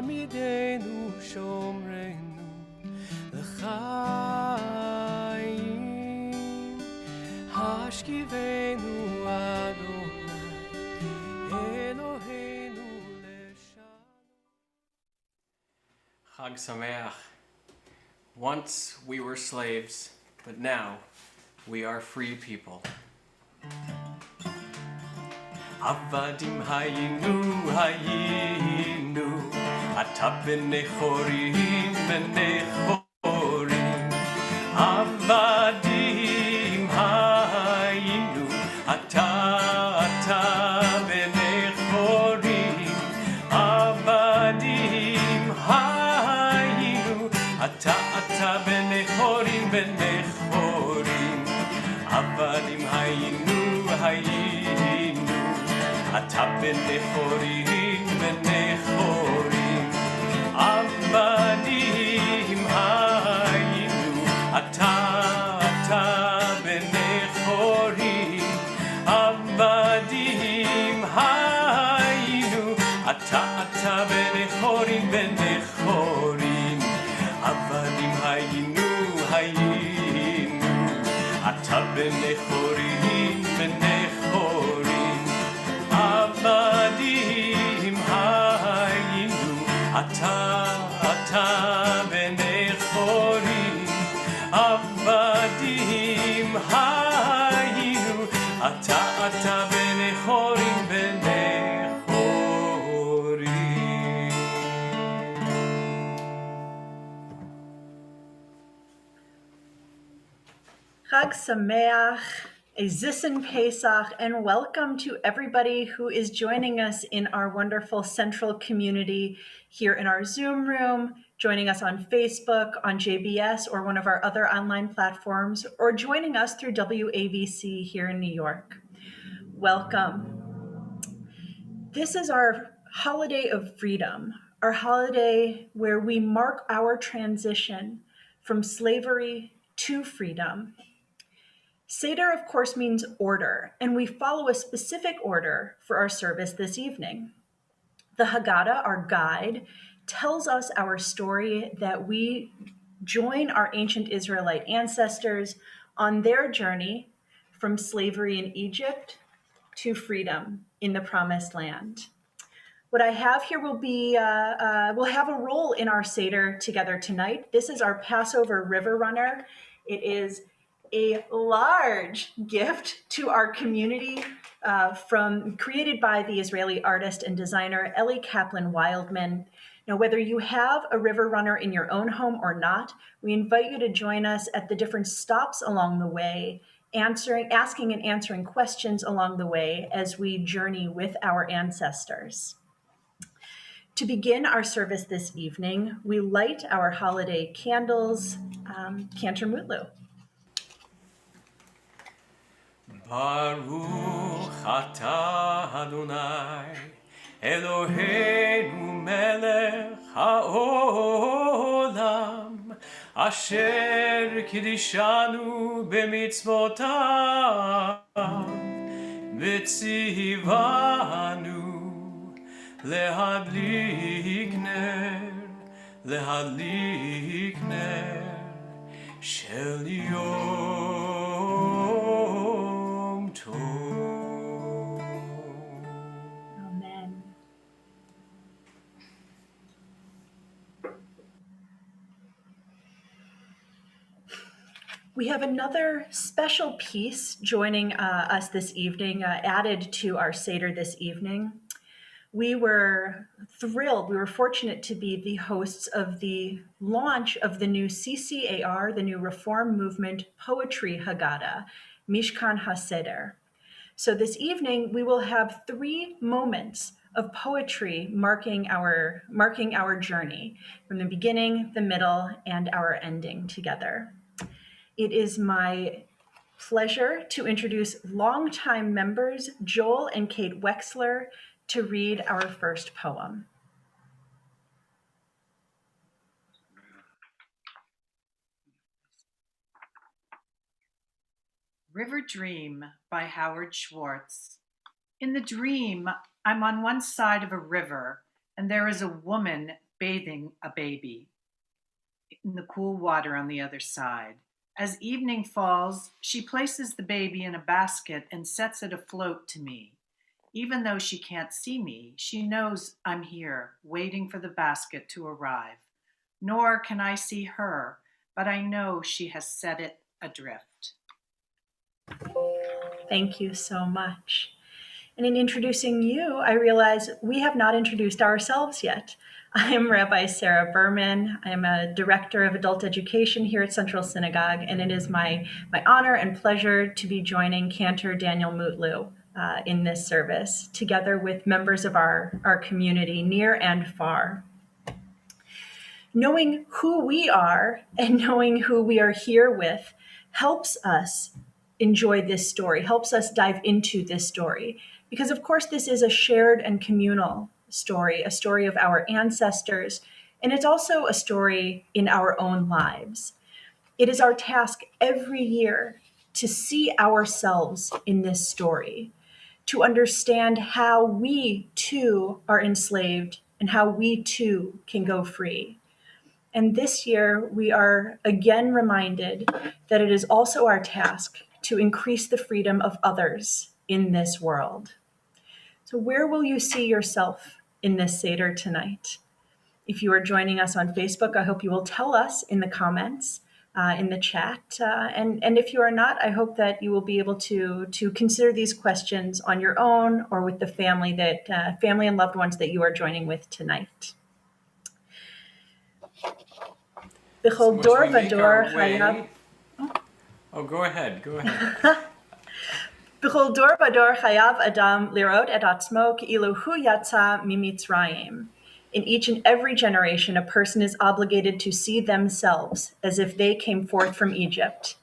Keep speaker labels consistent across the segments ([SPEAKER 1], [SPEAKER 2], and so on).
[SPEAKER 1] עמידנו שומרנו לחיים, השכיבנו אדוני אלוהינו לשלום. Chag Sameach. Once we were slaves, but now we are free people. Avadim hayinu, ata b'nei chorim, Avadim hayinu, ata b'nei chorim, Avadim hayinu, ata b'nei chorim, Avadim hayinu, ata b'nei chorim, Avadim hayinu, ata b'nei chorim, Avadim hayinu, ata b'nei chorim, Avadim hayinu, ata b'nei chorim, Avadim hayinu, ata b'nei chorim, Avadim hayinu, ata b'nei chorim,
[SPEAKER 2] Chag Sameach, Ezisen Pesach, and welcome to everybody who is joining us in our wonderful central community here in our Zoom room, joining us on Facebook, on JBS, or one of our other online platforms, or joining us through WAVC here in New York. Welcome. This is our holiday of freedom, our holiday where we mark our transition from slavery to freedom. Seder, of course, means order, and we follow a specific order for our service this evening. The Haggadah, our guide, tells us our story that we join our ancient Israelite ancestors on their journey from slavery in Egypt to freedom in the Promised Land. What I have here will be, we'll have a role in our Seder together tonight. This is our Passover River Runner. It is a large gift to our community created by the Israeli artist and designer Eli Kaplan Wildman. Now, whether you have a river runner in your own home or not, we invite you to join us at the different stops along the way, asking and answering questions along the way as we journey with our ancestors. To begin our service this evening, we light our holiday candles, Cantor Mutlu.
[SPEAKER 1] Baruch atah Adonai, Eloheinu melech haolam, asher kidishanu b'mitzvotav, v'tzivanu lehadlik ner shel Yom Tov.
[SPEAKER 2] Amen. We have another special piece joining us this evening, added to our Seder this evening. We were thrilled, we were fortunate to be the hosts of the launch of the new CCAR, the new Reform Movement Poetry Haggadah, Mishkan HaSeder. So this evening, we will have 3 moments of poetry marking our journey from the beginning, the middle, and our ending together. It is my pleasure to introduce longtime members Joel and Kate Wexler to read our first poem.
[SPEAKER 3] River Dream by Howard Schwartz. In the dream, I'm on one side of a river, and there is a woman bathing a baby in the cool water on the other side. As evening falls, she places the baby in a basket and sets it afloat to me. Even though she can't see me, she knows I'm here, waiting for the basket to arrive. Nor can I see her, but I know she has set it adrift.
[SPEAKER 2] Thank you so much. And in introducing you, I realize we have not introduced ourselves yet. I am Rabbi Sarah Berman. I am a director of adult education here at Central Synagogue, and it is my honor and pleasure to be joining Cantor Daniel Mutlu in this service, together with members of our community, near and far. Knowing who we are and knowing who we are here with helps us enjoy this story, helps us dive into this story. Because, of course, this is a shared and communal story, a story of our ancestors, and it's also a story in our own lives. It is our task every year to see ourselves in this story, to understand how we too are enslaved and how we too can go free. And this year, we are again reminded that it is also our task to increase the freedom of others in this world. So where will you see yourself in this Seder tonight? If you are joining us on Facebook, I hope you will tell us in the comments, in the chat. And if you are not, I hope that you will be able to consider these questions on your own or with the family and loved ones that you are joining with tonight.
[SPEAKER 1] So
[SPEAKER 2] B'chol
[SPEAKER 1] as
[SPEAKER 2] dor
[SPEAKER 1] we make
[SPEAKER 2] v'dor
[SPEAKER 1] our
[SPEAKER 2] chayav.
[SPEAKER 1] way... Oh, go ahead.
[SPEAKER 2] B'chol dor v'dor chayav adam lirot et atzmo ki'ilu hu yatsa mimitzrayim. In each and every generation, a person is obligated to see themselves as if they came forth from Egypt.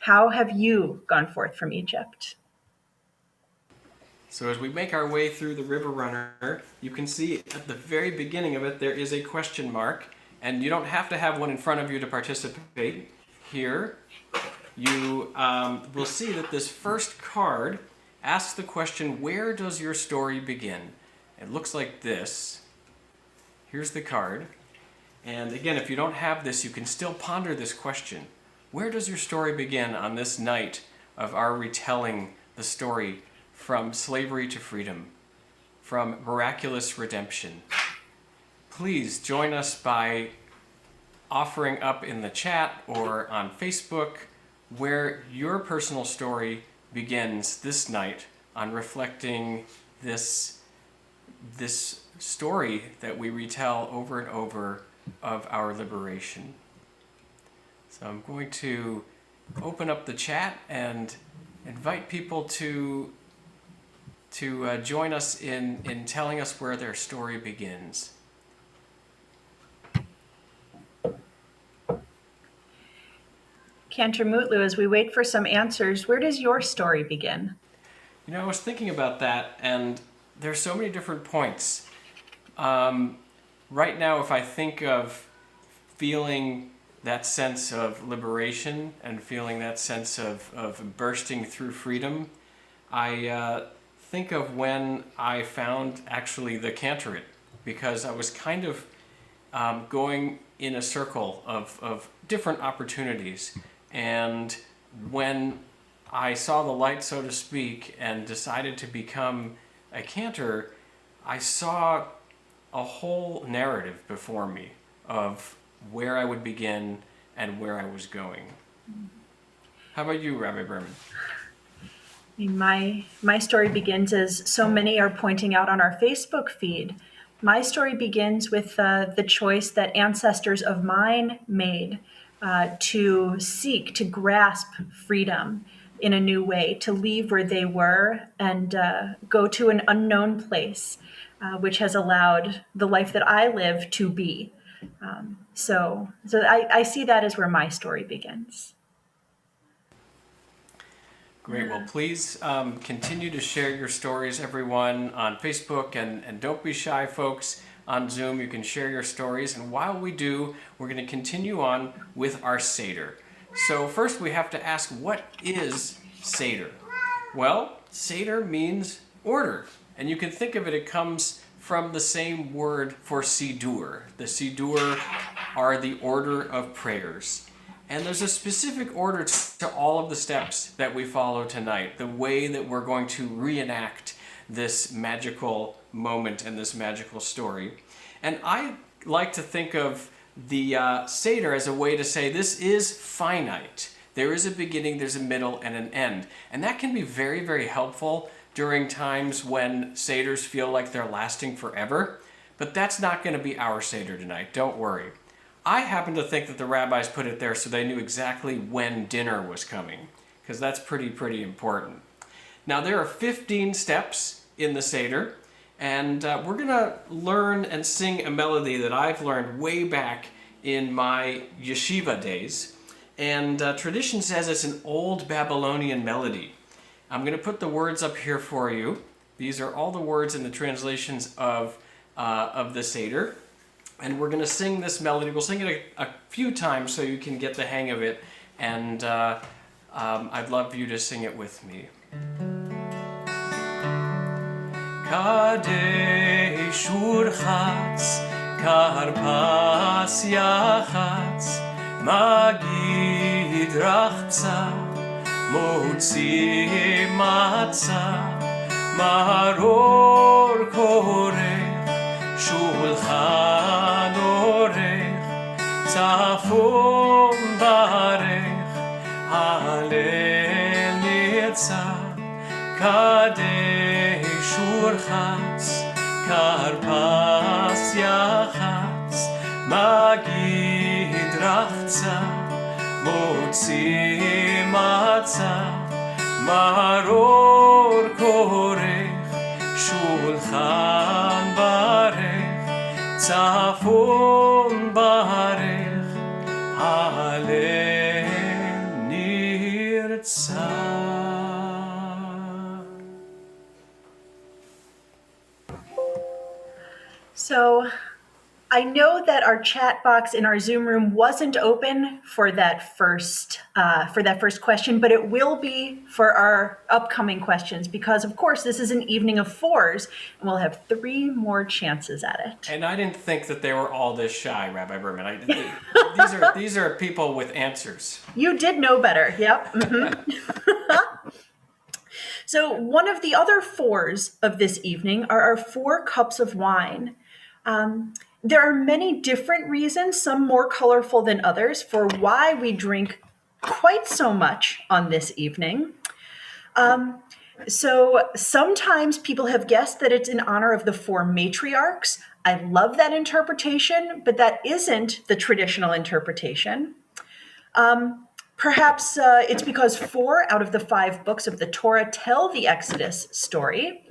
[SPEAKER 2] How have you gone forth from Egypt?
[SPEAKER 1] So as we make our way through the river runner, you can see at the very beginning of it, there is a question mark, and you don't have to have one in front of you to participate. Here, you will see that this first card asks the question, where does your story begin? It looks like this. Here's the card. And again, if you don't have this, you can still ponder this question. Where does your story begin on this night of our retelling the story from slavery to freedom, from miraculous redemption? Please join us by offering up in the chat or on Facebook where your personal story begins this night on reflecting this story that we retell over and over of our liberation. So I'm going to open up the chat and invite people to join us in telling us where their story begins.
[SPEAKER 2] Cantor Mutlu, as we wait for some answers, where does your story begin?
[SPEAKER 1] You know, I was thinking about that, and there's so many different points. Right now, if I think of feeling that sense of liberation and feeling that sense of bursting through freedom, I think of when I found actually the cantorate, because I was kind of going in a circle of different opportunities. And when I saw the light, so to speak, and decided to become a cantor, I saw a whole narrative before me of where I would begin and where I was going. How about you, Rabbi Berman?
[SPEAKER 2] My story begins, as so many are pointing out on our Facebook feed. My story begins with the choice that ancestors of mine made to seek, to grasp freedom in a new way, to leave where they were and go to an unknown place, which has allowed the life that I live to be. So I see that as where my story begins.
[SPEAKER 1] Great. Well, please continue to share your stories, everyone, on Facebook, and don't be shy, folks. On Zoom, you can share your stories, and while we do, we're going to continue on with our Seder. So first we have to ask, what is Seder? Well, Seder means order, and you can think of it, it comes from the same word for Sidur. The Sidur are the order of prayers. And there's a specific order to all of the steps that we follow tonight, the way that we're going to reenact this magical moment and this magical story. And I like to think of the Seder as a way to say this is finite. There is a beginning, there's a middle, and an end. And that can be very, very helpful during times when Seders feel like they're lasting forever. But that's not going to be our Seder tonight, don't worry. I happen to think that the rabbis put it there so they knew exactly when dinner was coming, because that's pretty important. Now there are 15 steps in the Seder, and we're going to learn and sing a melody that I've learned way back in my yeshiva days. And tradition says it's an old Babylonian melody. I'm going to put the words up here for you. These are all the words in the translations of the Seder. And we're going to sing this melody. We'll sing it a few times so you can get the hang of it. And I'd love you to sing it with me. Kadesh urchatz, karpas yachatz, magid rachza, motzi matza, maror korech, shulchan orech, tzafon barech, halel nitzah, kadesh urchatz, karpas yachatz, magid rachza, motzi matza, maror korech, shulchan barech, tzafon barech, halel nirtzah.
[SPEAKER 2] So I know that our chat box in our Zoom room wasn't open for that first question, but it will be for our upcoming questions because, of course, this is an evening of fours, and we'll have 3 more chances at it.
[SPEAKER 1] And I didn't think that they were all this shy, Rabbi Berman. These are people with answers.
[SPEAKER 2] You did know better. Yep. Mm-hmm. So one of the other fours of this evening are our 4 cups of wine. There are many different reasons, some more colorful than others, for why we drink quite so much on this evening. So sometimes people have guessed that it's in honor of the 4 matriarchs. I love that interpretation, but that isn't the traditional interpretation. Perhaps it's because 4 out of the 5 books of the Torah tell the Exodus story.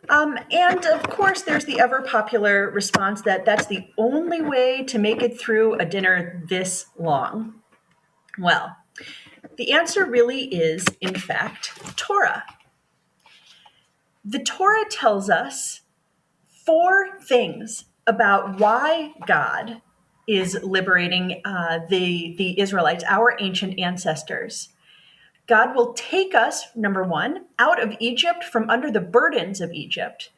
[SPEAKER 2] And of course, there's the ever popular response that that's the only way to make it through a dinner this long. Well, the answer really is, in fact, Torah. The Torah tells us 4 things about why God is liberating the Israelites, our ancient ancestors. God will take us, number 1, out of Egypt from under the burdens of Egypt.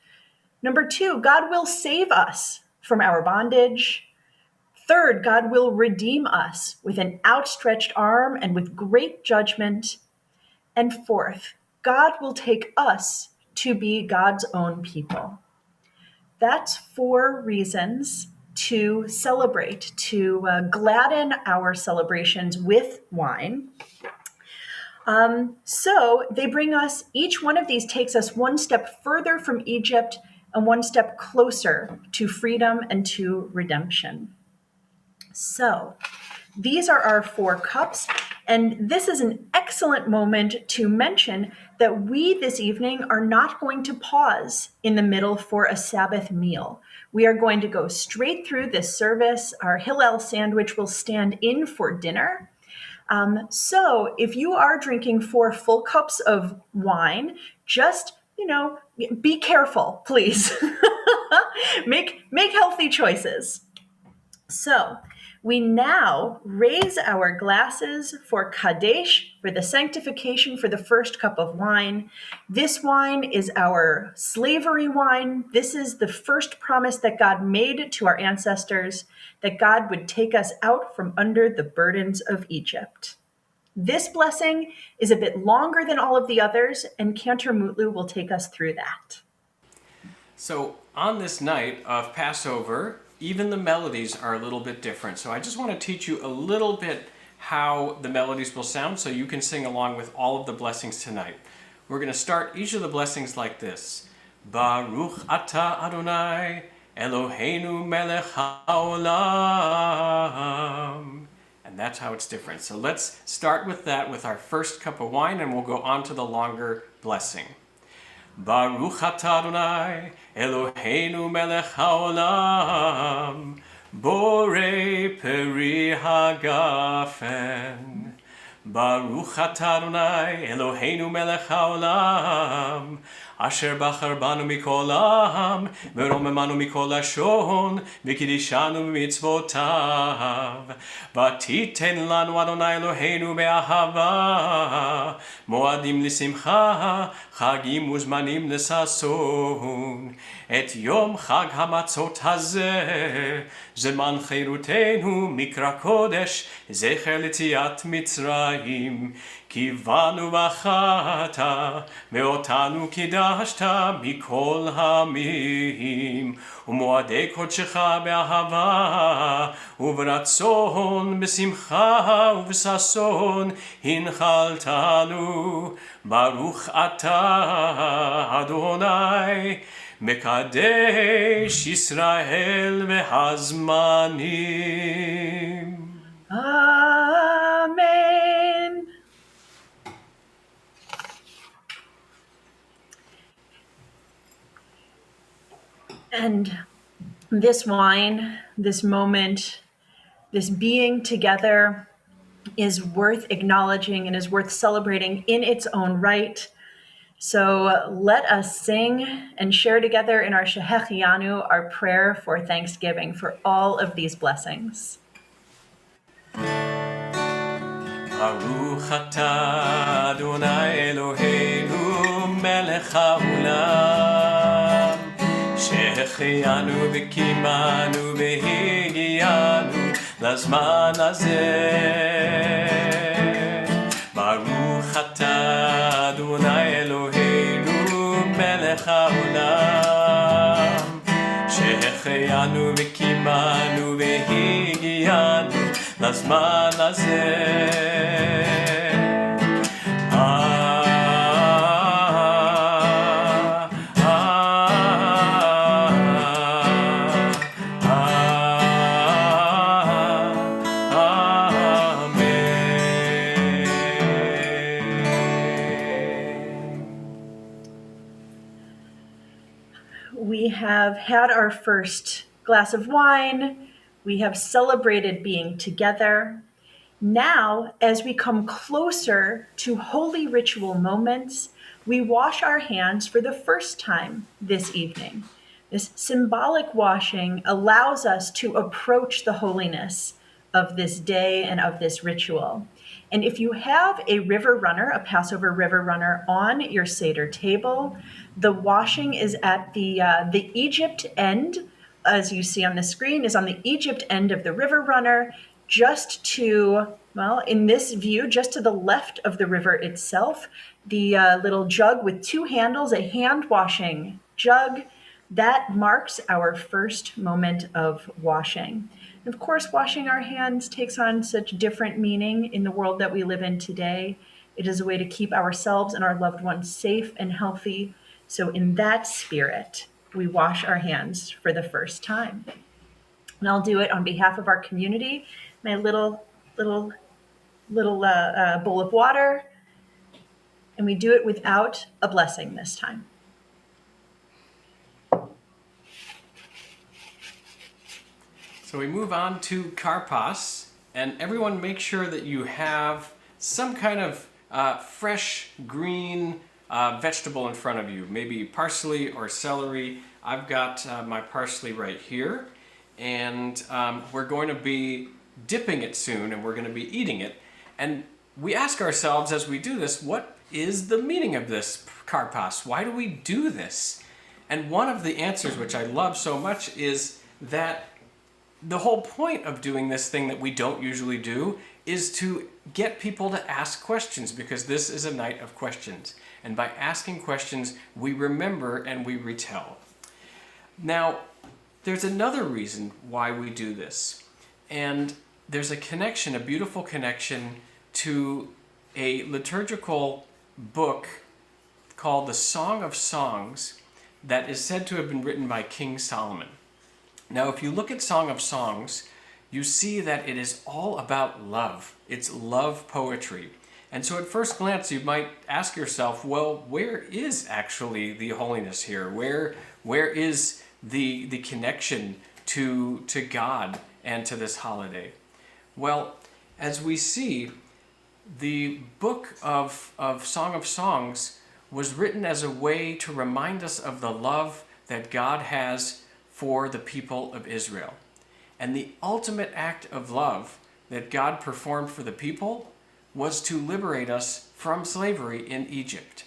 [SPEAKER 2] Number 2, God will save us from our bondage. 3rd, God will redeem us with an outstretched arm and with great judgment. And 4th, God will take us to be God's own people. That's 4 reasons to celebrate, to gladden our celebrations with wine. So they bring us, each one of these takes us one step further from Egypt and one step closer to freedom and to redemption. So these are our 4 cups, and this is an excellent moment to mention that we this evening are not going to pause in the middle for a Sabbath meal. We are going to go straight through this service. Our Hillel sandwich will stand in for dinner. So if you are drinking 4 full cups of wine, just, be careful, please. Make healthy choices. So we now raise our glasses for Kadesh, for the sanctification, for the first cup of wine. This wine is our slavery wine. This is the first promise that God made to our ancestors, that God would take us out from under the burdens of Egypt. This blessing is a bit longer than all of the others, and Cantor Mutlu will take us through that.
[SPEAKER 1] So on this night of Passover, even the melodies are a little bit different. So I just want to teach you a little bit how the melodies will sound so you can sing along with all of the blessings tonight. We're going to start each of the blessings like this. Baruch atah Adonai Eloheinu melech haolam. And that's how it's different. So let's start with that with our first cup of wine, and we'll go on to the longer blessing. Baruch atah Adonai Eloheinu melech haolam borei peri hagafen. Baruch atah Adonai Eloheinu melech haolam asher bachar banu mikol העם ורוממנו מכל לשון וקידשנו במצוותיו ותיתן לנו אדוני אלוהינו באהבה מועדים לשמחה חגים וזמנים לששון את יום חג המצות הזה זמן חירותנו מקרא קודש זכר ליציאת מצרים כי באנו בחרת ואותנו קידשת מכל העמים ומועדי קודשך באהבה וברצון בשמחה ובששון הנחלתנו ברוך אתה אדוני מקדש ישראל והזמנים.
[SPEAKER 2] Amen. And this wine, this moment, this being together is worth acknowledging and is worth celebrating in its own right. So let us sing and share together in our Shehechianu, our prayer for thanksgiving for all of these blessings.
[SPEAKER 1] Baruch atah Adonai Eloheinu melech haolam שהחיינו וקיימנו והגיענו לזמן הזה. ברוך אתה אדוני אלוהינו מלך העולם שהחיינו וקיימנו והגיענו לזמן הזה.
[SPEAKER 2] We have had our first glass of wine. We have celebrated being together. Now, as we come closer to holy ritual moments, we wash our hands for the first time this evening. This symbolic washing allows us to approach the holiness of this day and of this ritual. And if you have a river runner, a Passover river runner on your Seder table, the washing is at the Egypt end, as you see on the screen, is on the Egypt end of the river runner, just to, well, in this view, just to the left of the river itself, the little jug with two handles, a hand washing jug, that marks our first moment of washing. And of course, washing our hands takes on such different meaning in the world that we live in today. It is a way to keep ourselves and our loved ones safe and healthy. So in that spirit, we wash our hands for the first time. And I'll do it on behalf of our community. My little bowl of water. And we do it without a blessing this time.
[SPEAKER 1] So we move on to karpas, and everyone make sure that you have some kind of fresh green vegetable in front of you, maybe parsley or celery. I've got my parsley right here. and we're going to be dipping it soon, and we're going to be eating it. And we ask ourselves as we do this, what is the meaning of this karpas? Why do we do this? And one of the answers, which I love so much, is that the whole point of doing this thing that we don't usually do is to get people to ask questions, because this is a night of questions. And by asking questions, we remember and we retell. Now, there's another reason why we do this. And there's a connection, a beautiful connection, to a liturgical book called the Song of Songs that is said to have been written by King Solomon. Now, if you look at Song of Songs, you see that it is all about love. It's love poetry. And so at first glance, you might ask yourself, well, where is actually the holiness here? Where is the connection to God and to this holiday? Well, as we see, the book of Song of Songs was written as a way to remind us of the love that God has for the people of Israel. And the ultimate act of love that God performed for the people was to liberate us from slavery in Egypt.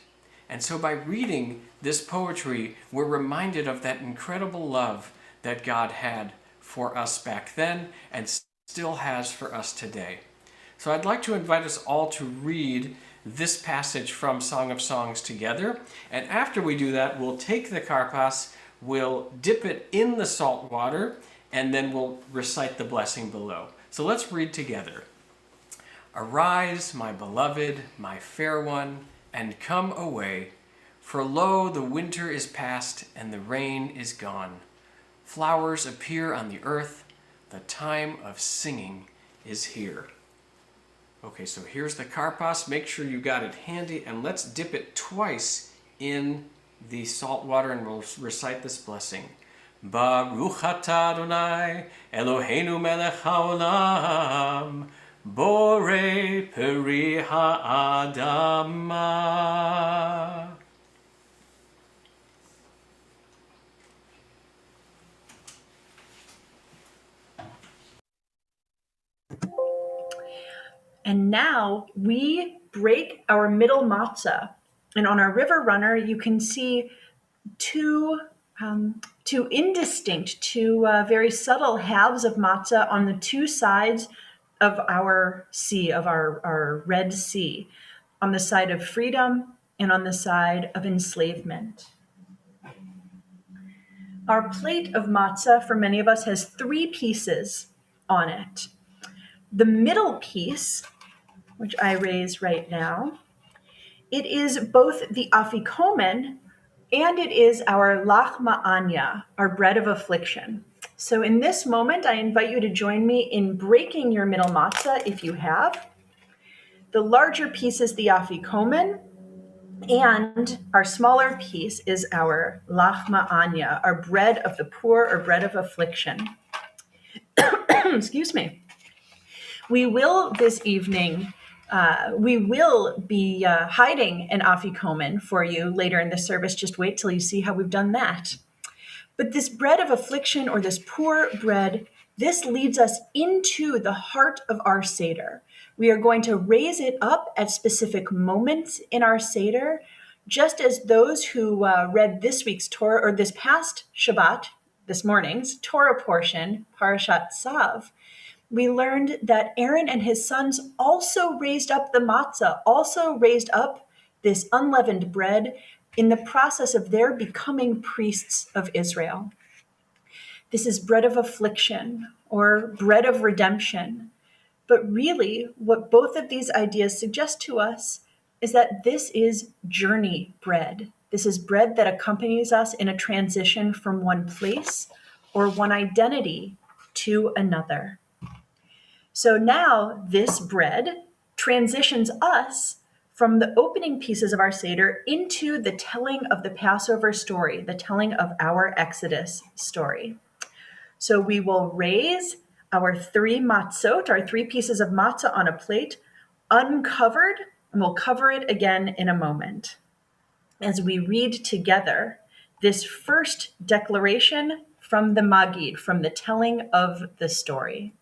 [SPEAKER 1] And so by reading this poetry, we're reminded of that incredible love that God had for us back then and still has for us today. So I'd like to invite us all to read this passage from Song of Songs together. And after we do that, we'll take the karpas, we'll dip it in the salt water, and then we'll recite the blessing below. So let's read together. Arise, my beloved, my fair one, and come away. For lo, the winter is past, and the rain is gone. Flowers appear on the earth. The time of singing is here. Okay, so here's the karpas. Make sure you got it handy, and let's dip it twice in the salt water, and we'll recite this blessing. Baruch atah Adonai, Eloheinu melech haolam, borei peri ha'adama.
[SPEAKER 2] And now we break our middle matzah. And on our river runner, you can see two very subtle halves of matzah on the two sides of our sea, of our Red Sea, on the side of freedom and on the side of enslavement. Our plate of matzah, for many of us, has three pieces on it. The middle piece, which I raise right now, it is both the afikomen and it is our lachma anya, our bread of affliction. So in this moment, I invite you to join me in breaking your middle matzah if you have. The larger piece is the afikomen, and our smaller piece is our lachma anya, our bread of the poor or bread of affliction. Excuse me. We will this evening, we will be hiding an afikomen for you later in the service. Just wait till you see how we've done that. But this bread of affliction, or this poor bread, this leads us into the heart of our Seder. We are going to raise it up at specific moments in our Seder, just as those who read this week's Torah, or this past Shabbat, this morning's Torah portion, Parashat Tzav, we learned that Aaron and his sons also raised up the matzah, also raised up this unleavened bread in the process of their becoming priests of Israel. This is bread of affliction or bread of redemption. But really, what both of these ideas suggest to us is that this is journey bread. This is bread that accompanies us in a transition from one place or one identity to another. So now this bread transitions us from the opening pieces of our Seder into the telling of the Passover story, the telling of our Exodus story. So we will raise our three matzot, our three pieces of matzah on a plate, uncovered, and we'll cover it again in a moment. As we read together this first declaration from the Magid, from the telling of the story.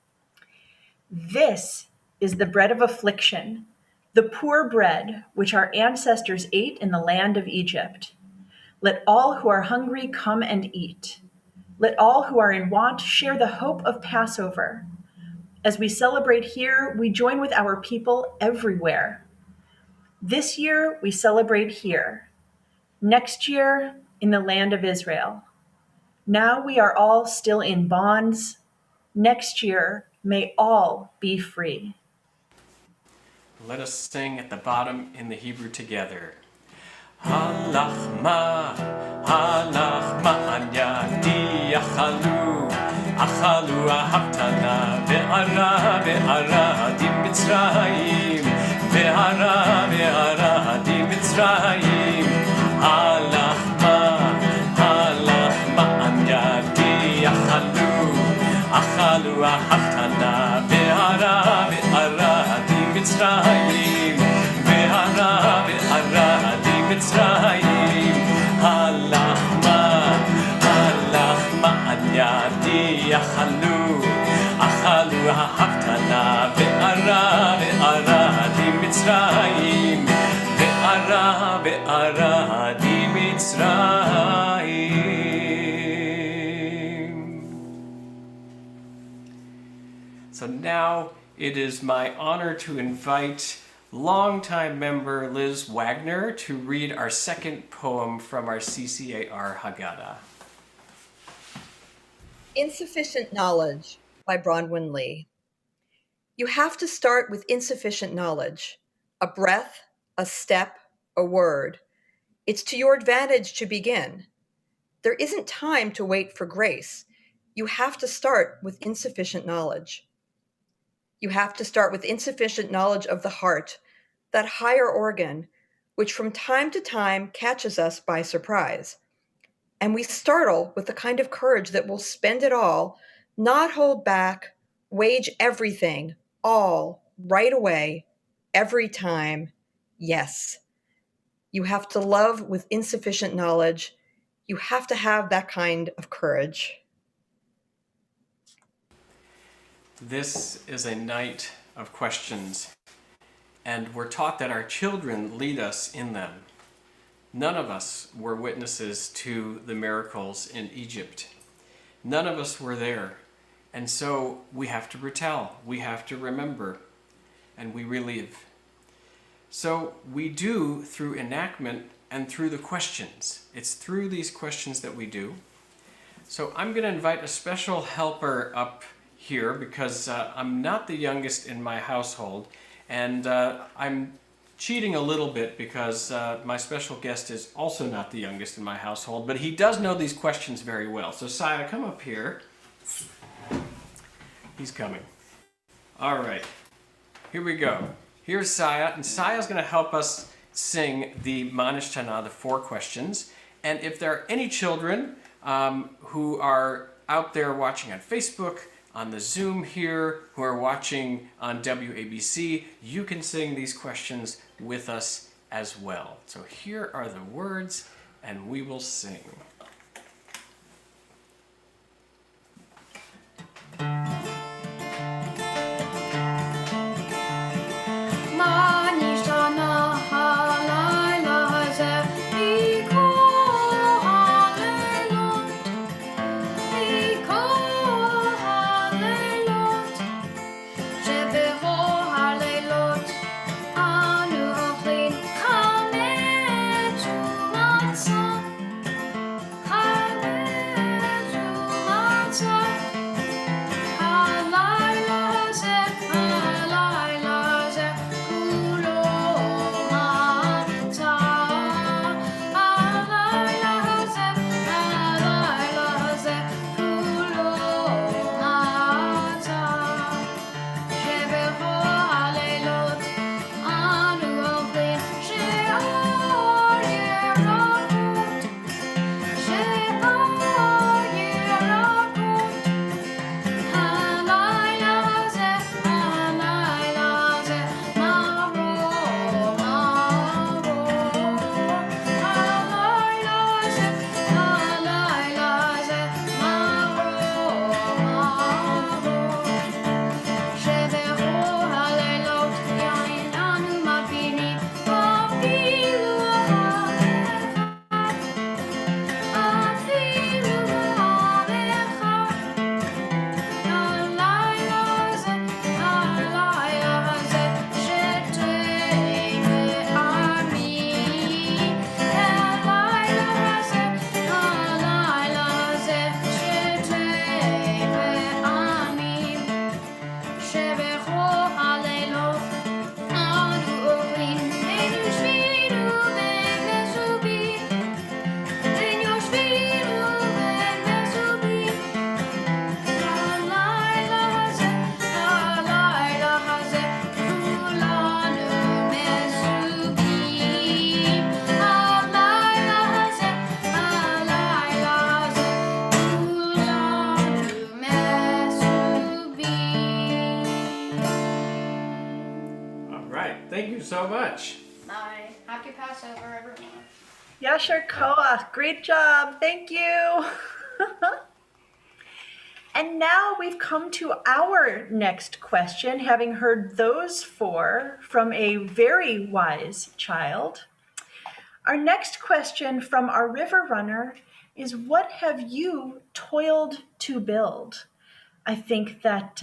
[SPEAKER 2] This is the bread of affliction, the poor bread which our ancestors ate in the land of Egypt. Let all who are hungry come and eat. Let all who are in want share the hope of Passover. As we celebrate here, we join with our people everywhere. This year, we celebrate here. Next year, in the land of Israel. Now we are all still in bonds. Next year, may all be free.
[SPEAKER 1] Let us sing at the bottom in the Hebrew together. Halachma, halachma anyati achalu, achalu ahavtana, ve'ara, ve'ara di Mitzrayim, ve'ara, ve'ara di Mitzrayim. Halachma, halachma anyati achalu, achalu ahavtana, ve'ara, ve'ara di Mitzrayim, ve'ara, ve'ara di Mitzrayim. Halachma, halachma anyati achalu, achalu ahavtana, ve'ara, ve'ara di Mitzrayim, ve'ara, ve'ara di Mitzrayim. So now it is my honor to invite longtime member Liz Wagner to read our second poem from our CCAR Haggadah.
[SPEAKER 4] Insufficient Knowledge by Bronwyn Lee. You have to start with insufficient knowledge, a breath, a step, a word. It's to your advantage to begin. There isn't time to wait for grace. You have to start with insufficient knowledge. You have to start with insufficient knowledge of the heart, that higher organ, which from time to time catches us by surprise. And we startle with the kind of courage that will spend it all, not hold back, wage everything, all, right away, every time, yes. You have to love with insufficient knowledge. You have to have that kind of courage.
[SPEAKER 1] This is a night of questions, and we're taught that our children lead us in them. None of us were witnesses to the miracles in Egypt. None of us were there, and so we have to retell, we have to remember, and we relive. So we do through enactment and through the questions. It's through these questions that we do. So I'm going to invite a special helper up here because I'm not the youngest in my household, and I'm cheating a little bit because my special guest is also not the youngest in my household, but he does know these questions very well. So Saya, come up here. He's coming. All right, here we go. Here's Saya, and Saya's going to help us sing the Manish Tana, the 4 questions. And if there are any children who are out there watching on Facebook, on the Zoom here, who are watching on WABC, you can sing these questions with us as well. So here are the words, and we will sing. Thank you so much.
[SPEAKER 5] Bye. Happy Passover, everyone.
[SPEAKER 2] Yasher Koach, great job. Thank you. And now we've come to our next question, having heard those four from a very wise child. Our next question from our river runner is, what have you toiled to build? I think that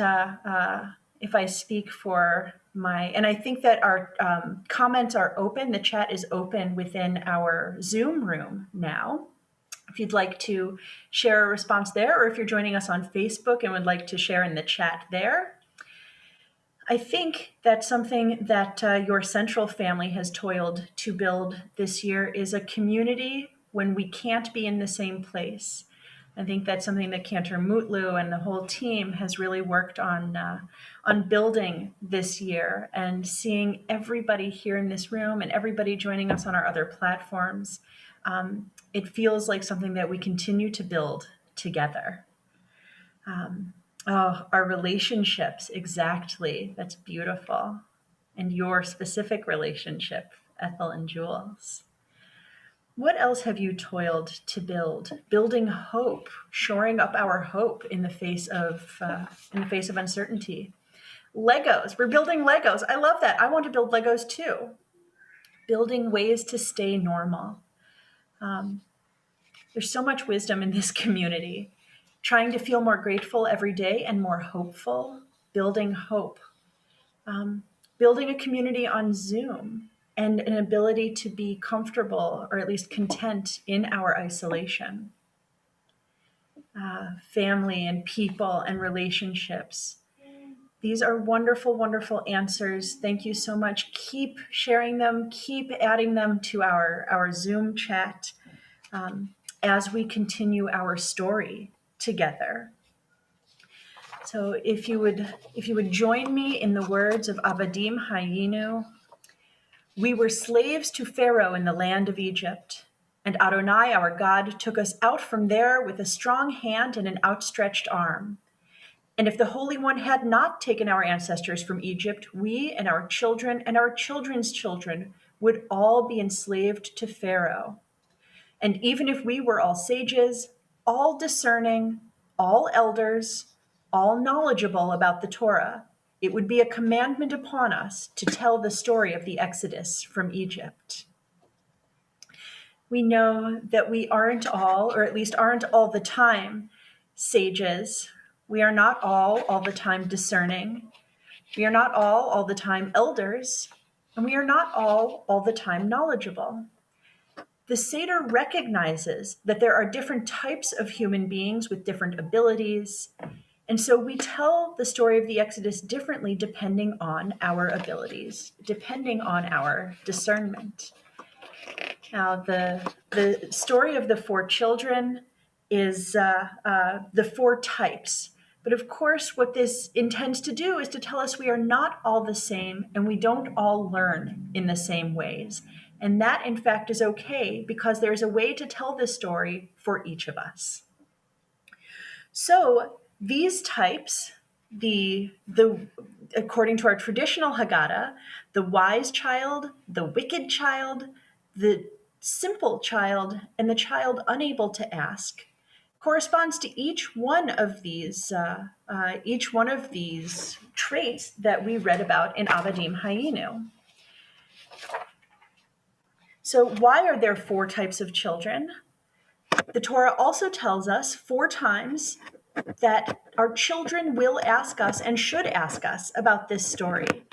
[SPEAKER 2] if I speak for and I think that our comments are open, the chat is open within our Zoom room now. If you'd like to share a response there, or if you're joining us on Facebook and would like to share in the chat there. I think that something that your Central family has toiled to build this year is a community when we can't be in the same place. I think that's something that Cantor Mutlu and the whole team has really worked on building this year, and seeing everybody here in this room and everybody joining us on our other platforms. It feels like something that we continue to build together. Our relationships, exactly. That's beautiful. And your specific relationship, Ethel and Jules. What else have you toiled to build? Building hope, shoring up our hope in the face of uncertainty. Legos. We're building Legos. I love that. I want to build Legos too. Building ways to stay normal. There's so much wisdom in this community. Trying to feel more grateful every day and more hopeful. Building hope. Building a community on Zoom, and an ability to be comfortable, or at least content, in our isolation. Family and people and relationships. These are wonderful, wonderful answers. Thank you so much. Keep sharing them, keep adding them to our Zoom chat as we continue our story together. So if you would join me in the words of Avadim Hayinu. We were slaves to Pharaoh in the land of Egypt, and Adonai, our God, took us out from there with a strong hand and an outstretched arm. And if the Holy One had not taken our ancestors from Egypt, we and our children and our children's children would all be enslaved to Pharaoh. And even if we were all sages, all discerning, all elders, all knowledgeable about the Torah, it would be a commandment upon us to tell the story of the Exodus from Egypt. We know that we aren't all, or at least aren't all the time, sages. We are not all the time discerning. We are not all the time elders. And we are not all the time knowledgeable. The Seder recognizes that there are different types of human beings with different abilities. And so we tell the story of the Exodus differently depending on our abilities, depending on our discernment. Now, the story of the four children is the four types. But of course, what this intends to do is to tell us we are not all the same, and we don't all learn in the same ways. And that, in fact, is okay, because there's a way to tell this story for each of us. So these types, according to our traditional Haggadah, the wise child, the wicked child, the simple child, and the child unable to ask, corresponds to each one of these traits that we read about in Avadim Hayinu. So why are there four types of children? The Torah also tells us 4 times that our children will ask us and should ask us about this story.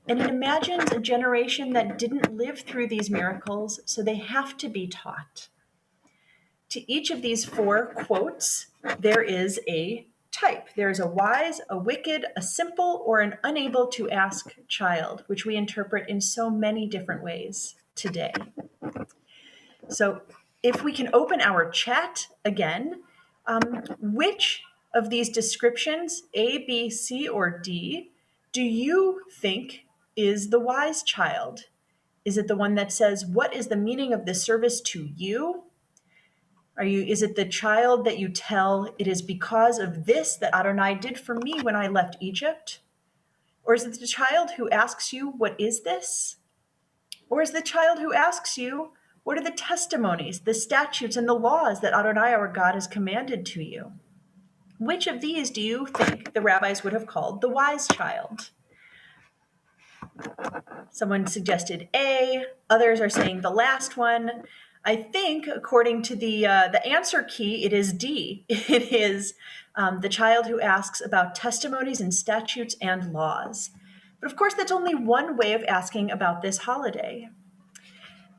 [SPEAKER 2] And it imagines a generation that didn't live through these miracles, so they have to be taught. To each of these 4 quotes, there is a type. There is a wise, a wicked, a simple, or an unable to ask child, which we interpret in so many different ways today. So if we can open our chat again, which of these descriptions, A, B, C, or D, do you think is the wise child? Is it the one that says, what is the meaning of this service to you? Is it the child that you tell, it is because of this that Adonai did for me when I left Egypt? Or is it the child who asks you, "What is this?" Or is the child who asks you, "What are the testimonies, the statutes, and the laws that Adonai our God has commanded to you?" Which of these do you think the rabbis would have called the wise child? Someone suggested A. Others are saying the last one. I think, according to the answer key, it is D. It is the child who asks about testimonies and statutes and laws. But of course, that's only one way of asking about this holiday.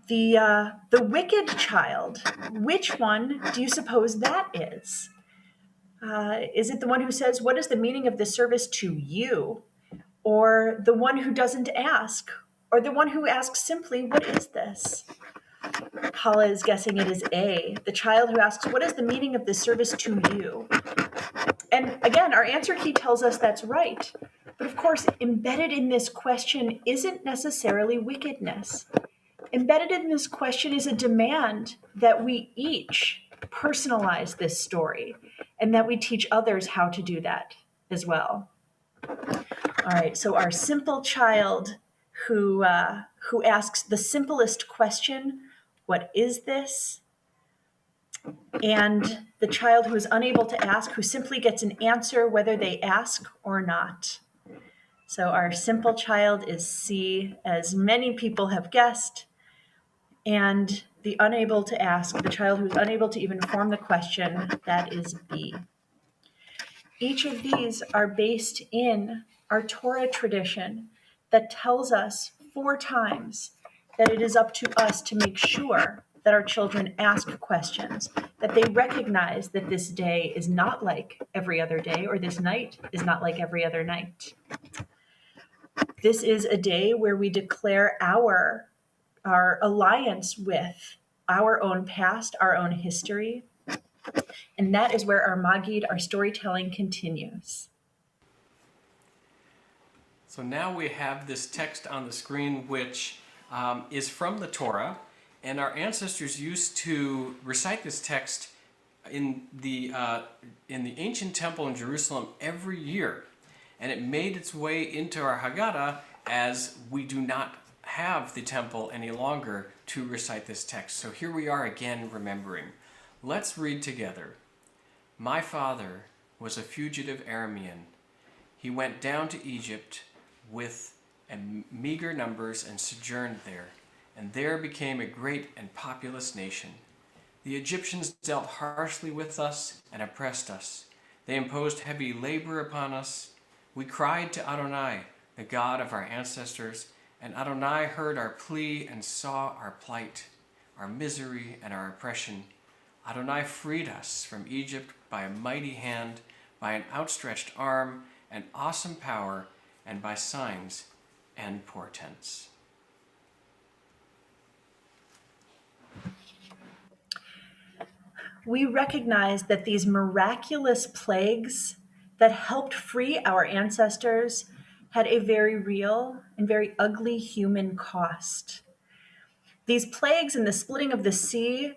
[SPEAKER 2] The wicked child, which one do you suppose that is? Is it the one who says, "What is the meaning of this service to you?" Or the one who doesn't ask? Or the one who asks simply, "What is this?" Paula is guessing it is A, the child who asks, "What is the meaning of this service to you?" And again, our answer key tells us that's right. But of course, embedded in this question isn't necessarily wickedness. Embedded in this question is a demand that we each personalize this story and that we teach others how to do that as well. All right, so our simple child who asks the simplest question, "What is this?" And the child who is unable to ask, who simply gets an answer whether they ask or not. So our simple child is C, as many people have guessed. And the unable to ask, the child who's unable to even form the question, that is B. Each of these are based in our Torah tradition that tells us 4 times that it is up to us to make sure that our children ask questions, that they recognize that this day is not like every other day, or this night is not like every other night. This is a day where we declare our alliance with our own past, our own history. And that is where our Magid, our storytelling, continues.
[SPEAKER 1] So now we have this text on the screen, which is from the Torah, and our ancestors used to recite this text in the ancient temple in Jerusalem every year, and it made its way into our Haggadah as we do not have the temple any longer to recite this text. So here we are again remembering. Let's read together. My father was a fugitive Aramean. He went down to Egypt with meager numbers and sojourned there, and there became a great and populous nation. The Egyptians dealt harshly with us and oppressed us. They imposed heavy labor upon us. We cried to Adonai, the God of our ancestors, and Adonai heard our plea and saw our plight, our misery and our oppression. Adonai freed us from Egypt by a mighty hand, by an outstretched arm, and awesome power, and by signs and portents.
[SPEAKER 2] We recognize that these miraculous plagues that helped free our ancestors had a very real and very ugly human cost. These plagues and the splitting of the sea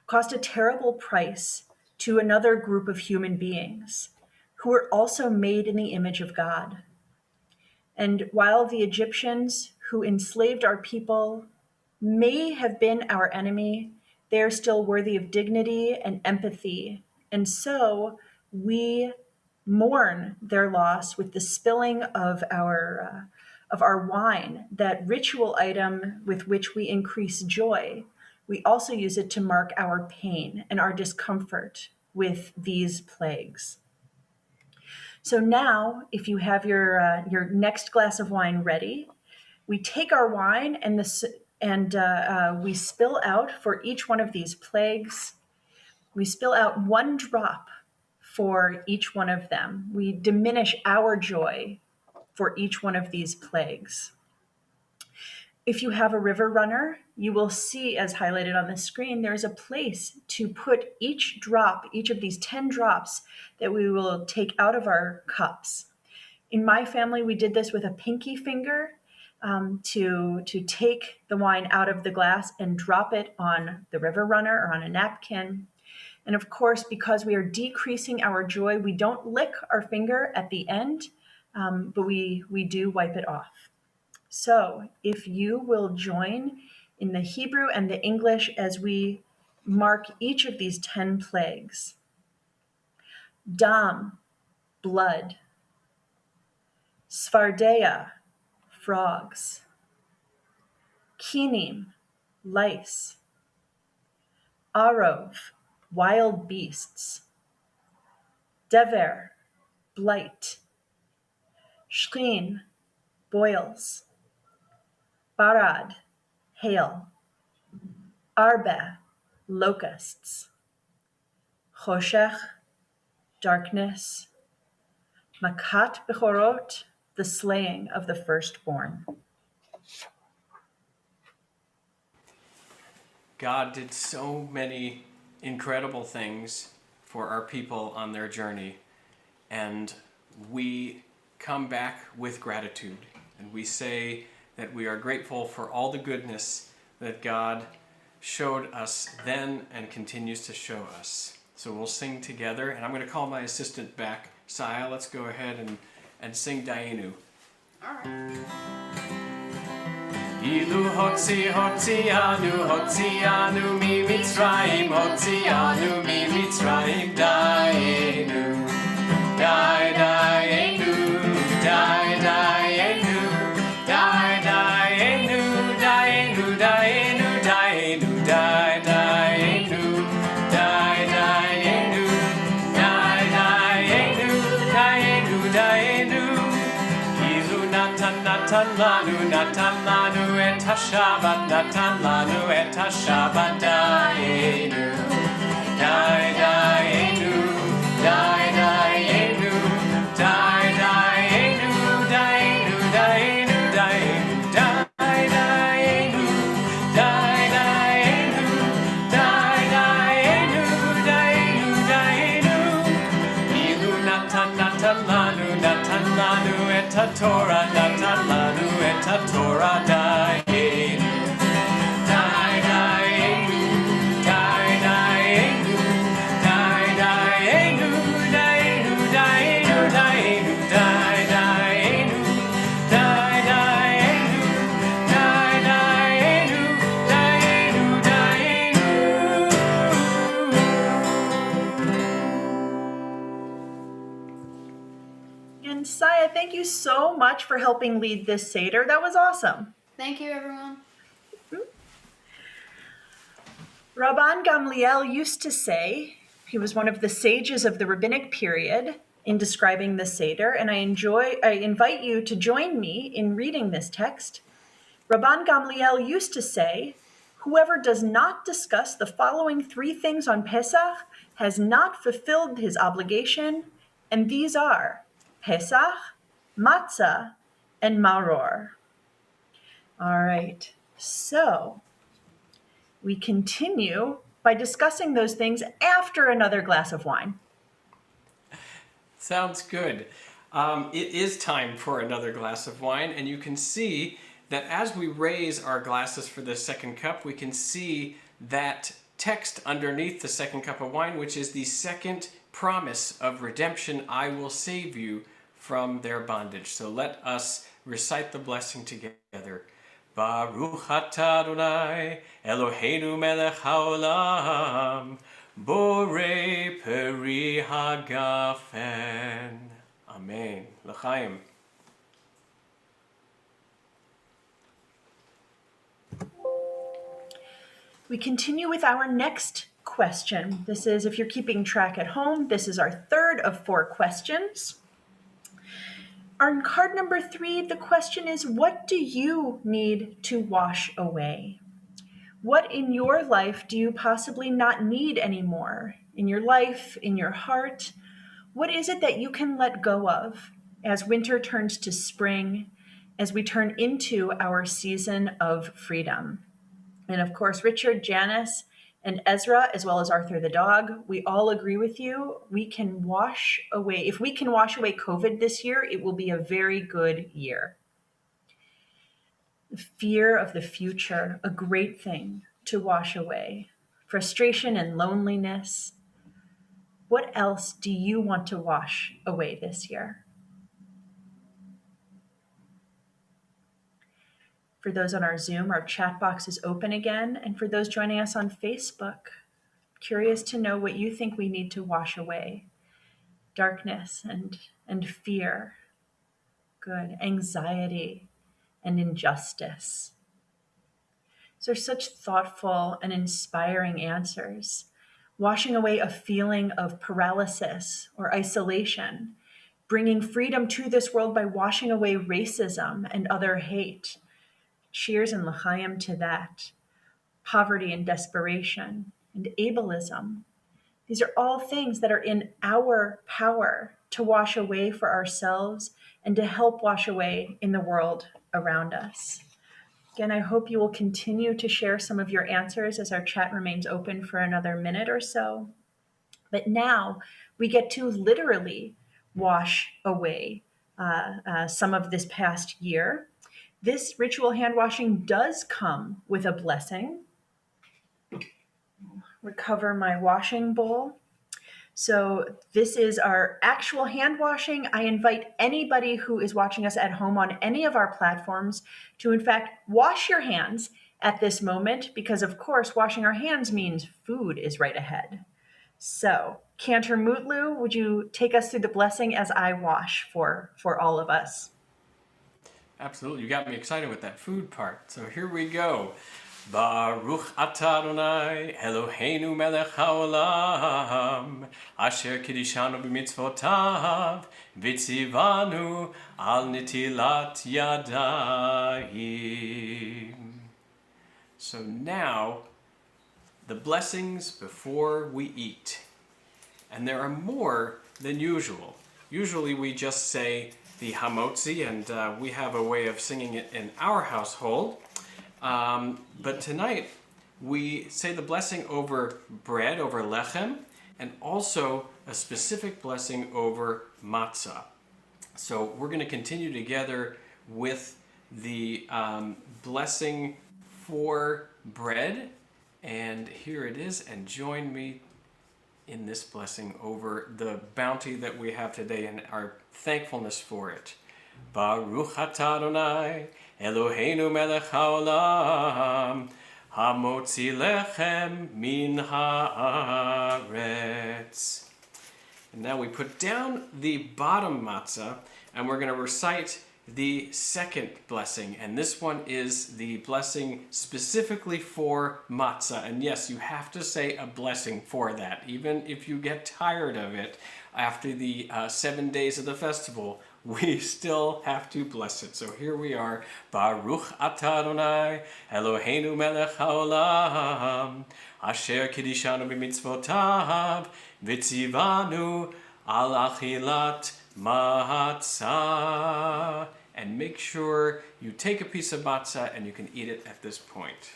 [SPEAKER 2] cost a terrible price to another group of human beings who were also made in the image of God. And while the Egyptians who enslaved our people may have been our enemy, they are still worthy of dignity and empathy. And so we mourn their loss with the spilling of our wine, that ritual item with which we increase joy. We also use it to mark our pain and our discomfort with these plagues. So now, if you have your next glass of wine ready, we take our wine and we spill out for each one of these plagues. We spill out 1 drop for each one of them. We diminish our joy for each one of these plagues. If you have a river runner, you will see, as highlighted on the screen, there's a place to put each drop, each of these 10 drops that we will take out of our cups. In my family, we did this with a pinky finger to take the wine out of the glass and drop it on the river runner or on a napkin. And of course, because we are decreasing our joy, we don't lick our finger at the end, but we do wipe it off. So if you will join in the Hebrew and the English as we mark each of these 10 plagues. Dam, blood. Svardeya, frogs. Kinim, lice. Arov, wild beasts. Dever, blight. Shkin, boils. Barad, hail. Arba, locusts. Choshech, darkness. Makat bechorot, the slaying of the firstborn.
[SPEAKER 1] God did so many incredible things for our people on their journey, and we come back with gratitude, and we say that we are grateful for all the goodness that God showed us then and continues to show us. So we'll sing together, and I'm going to call my assistant back. Saya, let's go ahead and sing Dainu.
[SPEAKER 5] All right.
[SPEAKER 1] Ilu hotzianu mi Mitzrayim, hotzianu mi Mitzrayim, Dainu, Dainu, Dainu, Dainu, Dainu, Dainu, Dainu, Dainu, Dainu, Dainu, Dainu, Dainu, Ilu natan lanu et hashabat, natan lanu et hashabat, Dainu, Dainu, Dainu, Dainu, Dainu, Dainu, Dainu, Dainu, Dainu, Dainu, Dainu, Ilu natan lanu et haTorah, natan lanu et haTorah, Dainu, Dainu, Dainu, Dainu, Dainu, Dainu, Dainu, Dainu, Dainu, Dainu, Dainu,
[SPEAKER 2] And Saya, thank you so much for helping lead this Seder. That was awesome.
[SPEAKER 5] Thank you, everyone.
[SPEAKER 2] Rabban Gamliel used to say, he was one of the sages of the rabbinic period in describing the Seder, and I invite you to join me in reading this text. Rabban Gamliel used to say, whoever does not discuss the following 3 things on Pesach has not fulfilled his obligation, and these are Pesach, Matzah, and Maror. All right, so we continue by discussing those things after another glass of wine.
[SPEAKER 1] Sounds good. It is time for another glass of wine, and you can see that as we raise our glasses for the second cup, we can see that text underneath the second cup of wine, which is the second promise of redemption. I will save you from their bondage. So let us recite the blessing together. Baruch atah Adonai, Eloheinu melech haolam, borei peri hagafen. Amen. L'chaim.
[SPEAKER 2] We continue with our next question. This is, if you're keeping track at home, this is our third of 4 questions. On card number 3, the question is, what do you need to wash away? What in your life do you possibly not need anymore? In your life, in your heart? What is it that you can let go of as winter turns to spring, as we turn into our season of freedom? And of course, Richard, Janice, and Ezra, as well as Arthur the dog, we all agree with you. We can wash away, if we can wash away COVID this year, it will be a very good year. The fear of the future, a great thing to wash away. Frustration and loneliness. What else do you want to wash away this year? For those on our Zoom, our chat box is open again. And for those joining us on Facebook, curious to know what you think we need to wash away. Darkness and fear, good, anxiety and injustice. These are such thoughtful and inspiring answers. Washing away a feeling of paralysis or isolation, bringing freedom to this world by washing away racism and other hate. Cheers and l'chaim to that. Poverty and desperation and ableism. These are all things that are in our power to wash away for ourselves and to help wash away in the world around us. Again, I hope you will continue to share some of your answers as our chat remains open for another minute or so. But now we get to literally wash away some of this past year. This ritual hand washing does come with a blessing. Recover my washing bowl. So this is our actual hand washing. I invite anybody who is watching us at home on any of our platforms to, in fact, wash your hands at this moment, because of course, washing our hands means food is right ahead. So Cantor Mutlu, would you take us through the blessing as I wash for all of us?
[SPEAKER 1] Absolutely. You got me excited with that food part. So here we go. Baruch atah Adonai Eloheinu melech haolam asher kiddushanu b'mitzvotav v'tzivanu al nitilat yadayim. So now, the blessings before we eat. And there are more than usual. Usually we just say the hamotzi, and we have a way of singing it in our household. But tonight, we say the blessing over bread, over lechem, and also a specific blessing over matzah. So we're going to continue together with the blessing for bread, and here it is, and join me in this blessing over the bounty that we have today and our thankfulness for it. Baruch atah Adonai Eloheinu melech haolam hamotzi lechem min haaretz. And now we put down the bottom matzah, and we're going to recite the second blessing. And this one is the blessing specifically for matzah. And yes, you have to say a blessing for that. Even if you get tired of it after the 7 days of the festival, we still have to bless it. So here we are. Baruch atah Adonai Eloheinu melech haolam asher kiddushanu b'mitzvotav v'tzivanu al achilat matzah. And make sure you take a piece of matzah and you can eat it at this point.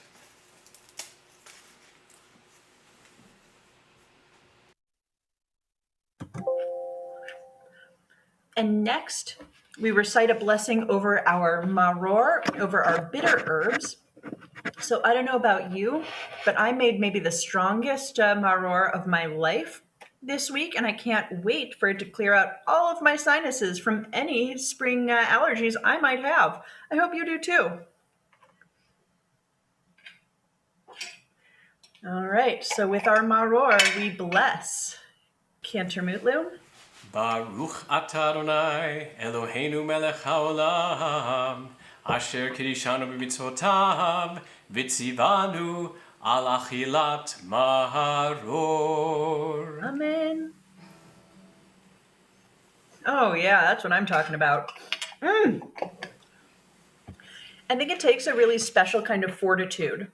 [SPEAKER 2] And next, we recite a blessing over our maror, over our bitter herbs. So I don't know about you, but I made maybe the strongest maror of my life this week, and I can't wait for it to clear out all of my sinuses from any spring allergies I might have. I hope you do too. All right, so with our maror, we bless. Cantor Mutlu.
[SPEAKER 1] Baruch atah Adonai Eloheinu melech haolam asher kiddushanu b'mitzvotav v'tzivanu al achilat maror.
[SPEAKER 2] Amen. Oh yeah, that's what I'm talking about. I think it takes a really special kind of fortitude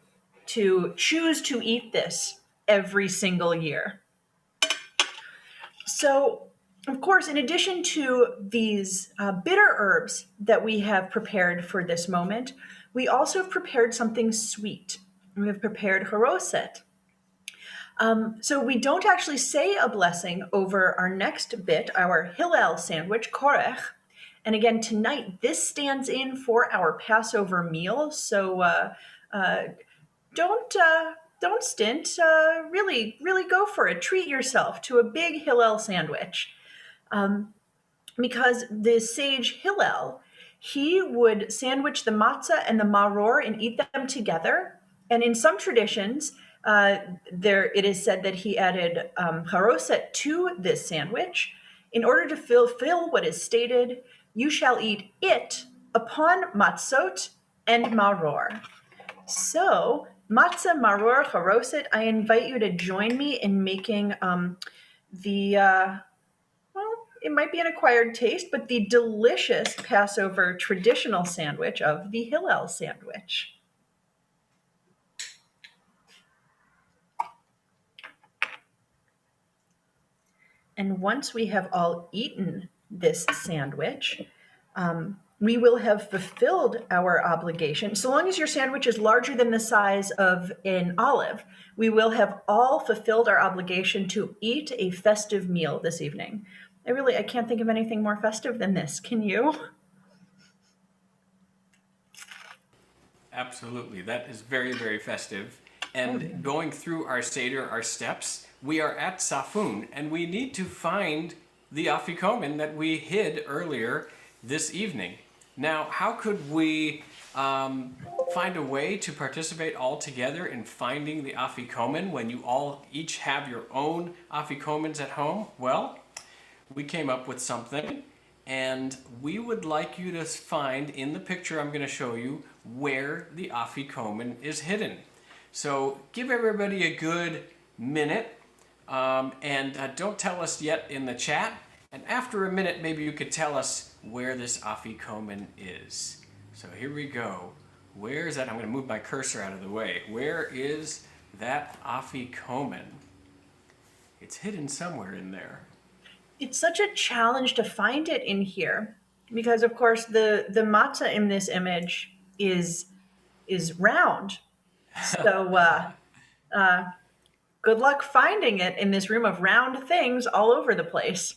[SPEAKER 2] to choose to eat this every single year. So, of course, in addition to these bitter herbs that we have prepared for this moment, we also have prepared something sweet. We have prepared haroset. So we don't actually say a blessing over our next bit, our Hillel sandwich, korech. And again, tonight, this stands in for our Passover meal. So don't stint. Really go for it. Treat yourself to a big Hillel sandwich. Because the sage Hillel, he would sandwich the matzah and the maror and eat them together. And in some traditions, it is said that he added haroset to this sandwich in order to fulfill what is stated, "You shall eat it upon matzot and maror." So, matzah, maror, haroset, I invite you to join me in making well, it might be an acquired taste, but the delicious Passover traditional sandwich of the Hillel sandwich. And once we have all eaten this sandwich, we will have fulfilled our obligation. So long as your sandwich is larger than the size of an olive, we will have all fulfilled our obligation to eat a festive meal this evening. I can't think of anything more festive than this. Can you?
[SPEAKER 1] Absolutely. That is very, very festive. And going through our Seder, our steps, we are at Safun, and we need to find the afikomen that we hid earlier this evening. Now, how could we find a way to participate all together in finding the afikomen when you all each have your own afikomens at home? Well, we came up with something, and we would like you to find in the picture I'm going to show you where the afikomen is hidden. So give everybody a good minute, and don't tell us yet in the chat. And after a minute, maybe you could tell us where this afikomen is. So here we go. Where is that? I'm going to move my cursor out of the way. Where is that afikomen? It's hidden somewhere in there.
[SPEAKER 2] It's such a challenge to find it in here because, of course, the matzah in this image is round. So good luck finding it in this room of round things all over the place.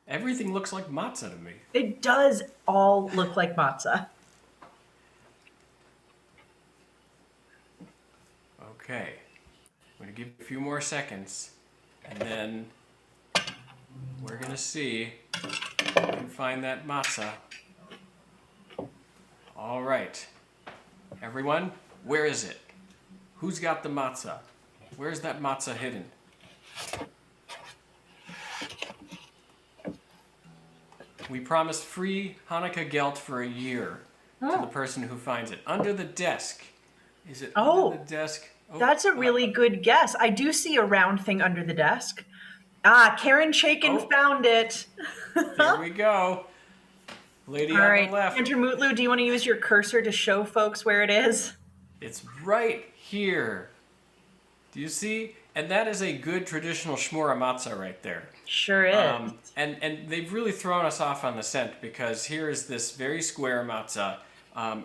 [SPEAKER 1] Everything looks like matzah to me.
[SPEAKER 2] It does all look like matzah.
[SPEAKER 1] Okay, I'm going to give a few more seconds, and then we're going to see if we can find that matzah. All right, everyone, where is it? Who's got the matzah? Where's that matzah hidden? We promised free Hanukkah gelt for a year to the person who finds it. Under the desk. Is it under the desk? Oh,
[SPEAKER 2] that's a really good guess. I do see a round thing under the desk. Karen Chaikin found it.
[SPEAKER 1] There we go. Lady
[SPEAKER 2] All
[SPEAKER 1] on
[SPEAKER 2] right.
[SPEAKER 1] the left.
[SPEAKER 2] Andrew Mutlu, do you want to use your cursor to show folks where it is?
[SPEAKER 1] It's right here. Do you see? And that is a good traditional shmura matzah right there.
[SPEAKER 2] Sure is.
[SPEAKER 1] And they've really thrown us off on the scent because here is this very square matzah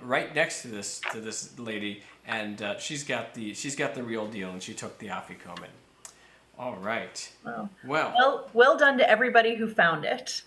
[SPEAKER 1] right next to this lady, and she's got the real deal, and she took the afikomen. All right.
[SPEAKER 2] Well done to everybody who found it.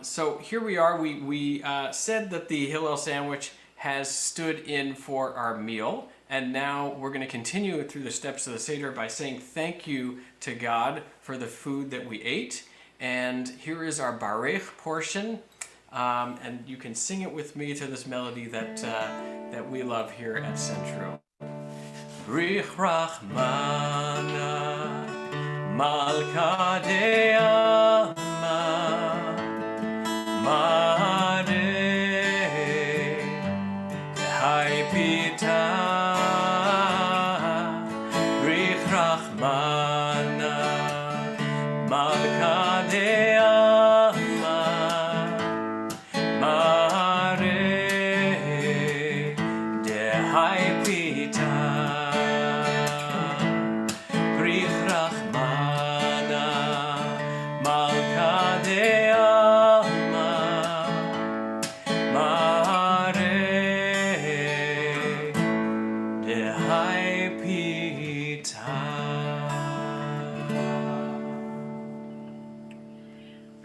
[SPEAKER 1] So here we are. We said that the Hillel sandwich has stood in for our meal, and now we're going to continue through the steps of the Seder by saying thank you to God for the food that we ate. And here is our Barech portion, and you can sing it with me to this melody that we love here at Central. Brich Rachmana Malka De'ama Mare Hai Pita Brich Rachmana Malka De'ama Mare De Hai Pita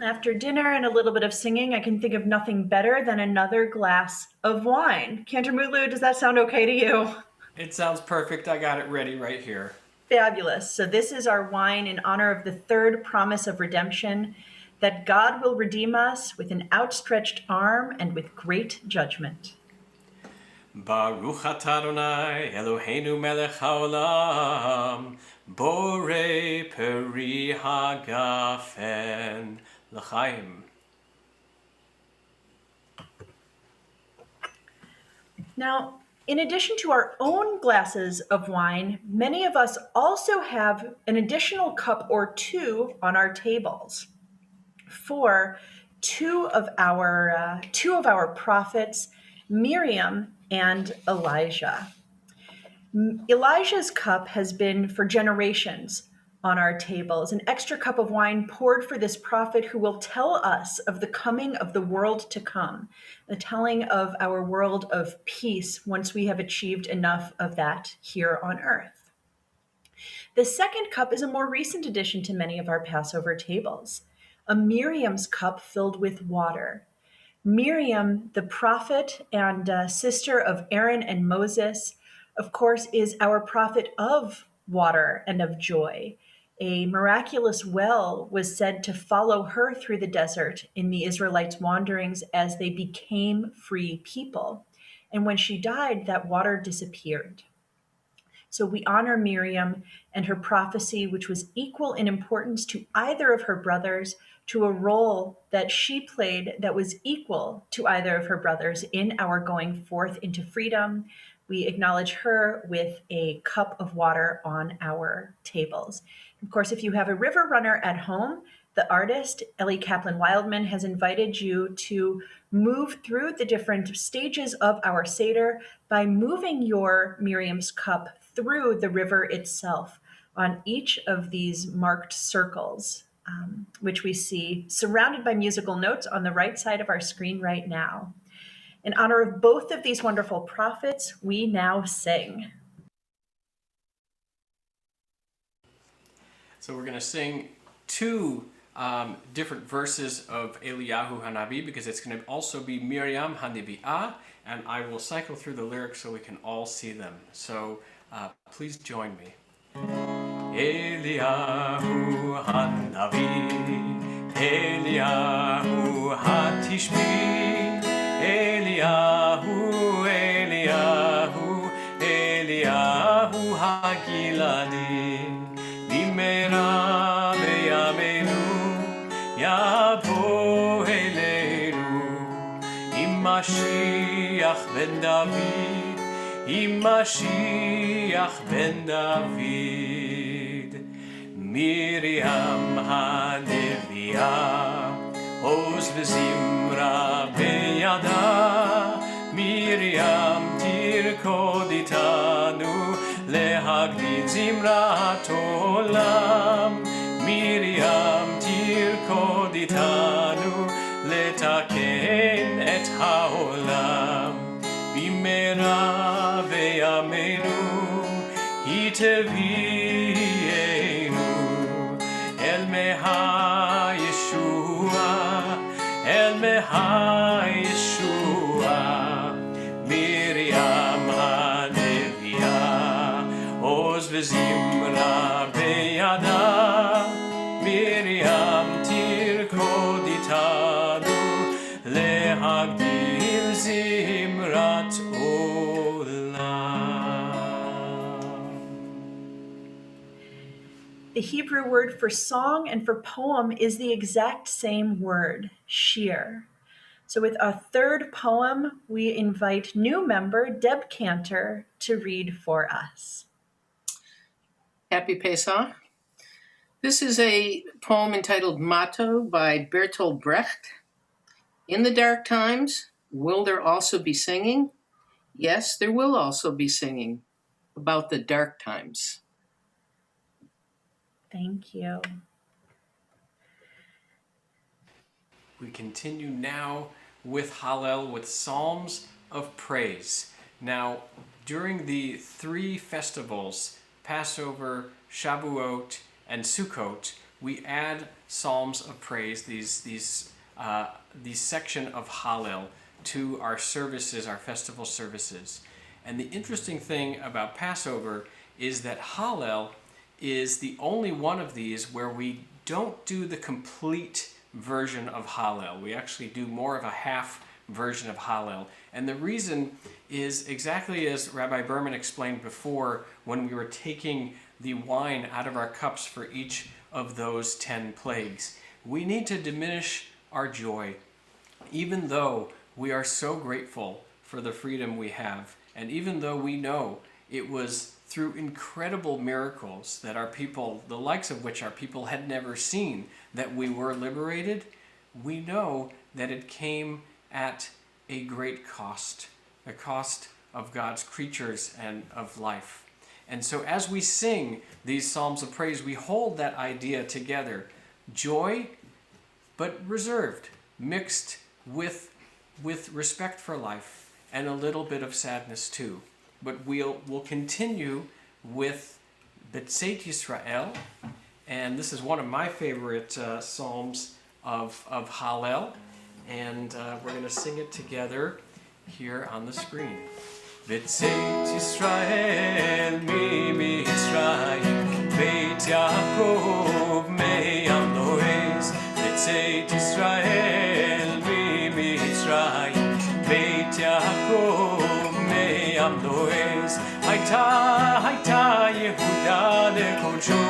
[SPEAKER 2] After dinner and a little bit of singing, I can think of nothing better than another glass of wine. Cantor Mutlu, does that sound okay to you?
[SPEAKER 1] It sounds perfect. I got it ready right here.
[SPEAKER 2] Fabulous. So this is our wine in honor of the third promise of redemption, that God will redeem us with an outstretched arm and with great judgment.
[SPEAKER 1] Baruch atah Adonai Eloheinu melech haolam, borei peri hagafen l'chaim.
[SPEAKER 2] Now, in addition to our own glasses of wine, many of us also have an additional cup or two on our tables for two of our prophets, Miriam and Elijah. Elijah's cup has been for generations on our tables, an extra cup of wine poured for this prophet who will tell us of the coming of the world to come, the telling of our world of peace once we have achieved enough of that here on earth. The second cup is a more recent addition to many of our Passover tables, a Miriam's cup filled with water. Miriam, the prophet and sister of Aaron and Moses, of course, is our prophet of water and of joy. A miraculous well was said to follow her through the desert in the Israelites' wanderings as they became free people. And when she died, that water disappeared. So we honor Miriam and her prophecy, which was equal in importance to either of her brothers, to a role that she played that was equal to either of her brothers in our going forth into freedom. We acknowledge her with a cup of water on our tables. Of course, if you have a river runner at home, the artist, Ellie Kaplan Wildman, has invited you to move through the different stages of our Seder by moving your Miriam's cup through the river itself on each of these marked circles, which we see surrounded by musical notes on the right side of our screen right now. In honor of both of these wonderful prophets, we now sing.
[SPEAKER 1] So we're going to sing two different verses of Eliyahu Hanavi, because it's going to also be Miriam Hanavi'ah, and I will cycle through the lyrics so we can all see them. So please join me. Eliyahu Hanavi, Eliyahu Hatishbi, Eliyahu, Eliyahu, Eliyahu Hagiladi, Bimera beyamenu, Yabo Eleinu, Imashiach ben David, Imashiach ben David. Miriam Haneviah, Oz v'zimra beyada, Miriam tirkod itanu, lehagdil zimrat olam, Miriam tirkod itanu, letaken et haolam, bimera beyamenu, hitevienu, el meha Yeshua, el meha Yeshua, Miriam Haneviah, Oz v'zimra beyada, Miriam tirkod itanu, lehagdil zimrat
[SPEAKER 2] The Hebrew word for song and for poem is the exact same word, shir. So with our third poem, we invite new member Deb Cantor to read for us.
[SPEAKER 6] Happy Pesach. This is a poem entitled Motto by Bertolt Brecht. In the dark times, will there also be singing? Yes, there will also be singing about the dark times.
[SPEAKER 2] Thank you.
[SPEAKER 1] We continue now with Hallel, with Psalms of Praise. Now, during the three festivals, Passover, Shavuot, and Sukkot, we add Psalms of Praise, these section of Hallel, to our services, our festival services. And the interesting thing about Passover is that Hallel is the only one of these where we don't do the complete version of Hallel. We actually do more of a half version of Hallel. And the reason is exactly as Rabbi Berman explained before when we were taking the wine out of our cups for each of those 10 plagues. We need to diminish our joy, even though we are so grateful for the freedom we have, and even though we know it was through incredible miracles that our people, the likes of which our people had never seen, that we were liberated, we know that it came at a great cost, the cost of God's creatures and of life. And so as we sing these psalms of praise, we hold that idea together. Joy, but reserved, mixed with respect for life and a little bit of sadness too. But we'll continue with B'tzeit Yisrael, and this is one of my favorite psalms of Hallel, and we're going to sing it together here on the screen. B'tzeit Yisrael mi Mitzrayim, Beit Yaakov me'am lo'ez. B'tzeit Yisrael mi Mitzrayim, Beit Yaakov me'am lo'ez. Hayta Yehuda lekodsho,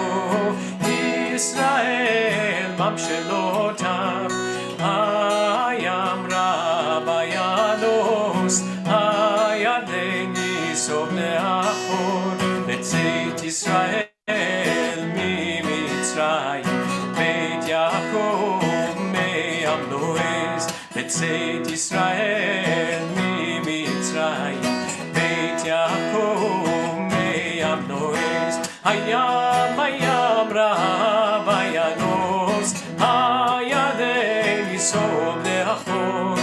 [SPEAKER 1] Yisrael mamshelotav. Hayam Rabayanos, Hayadin Yisov le'achor. B'tzeit Yisrael mi Mitzrayim, Beit Yaakov me'am lo'ez. B'tzeit Yisrael mi Mitzrayim, Beit Yaakov me'am lo'ez. Hayam Rabayanos, Hayadin Yisov le'achor.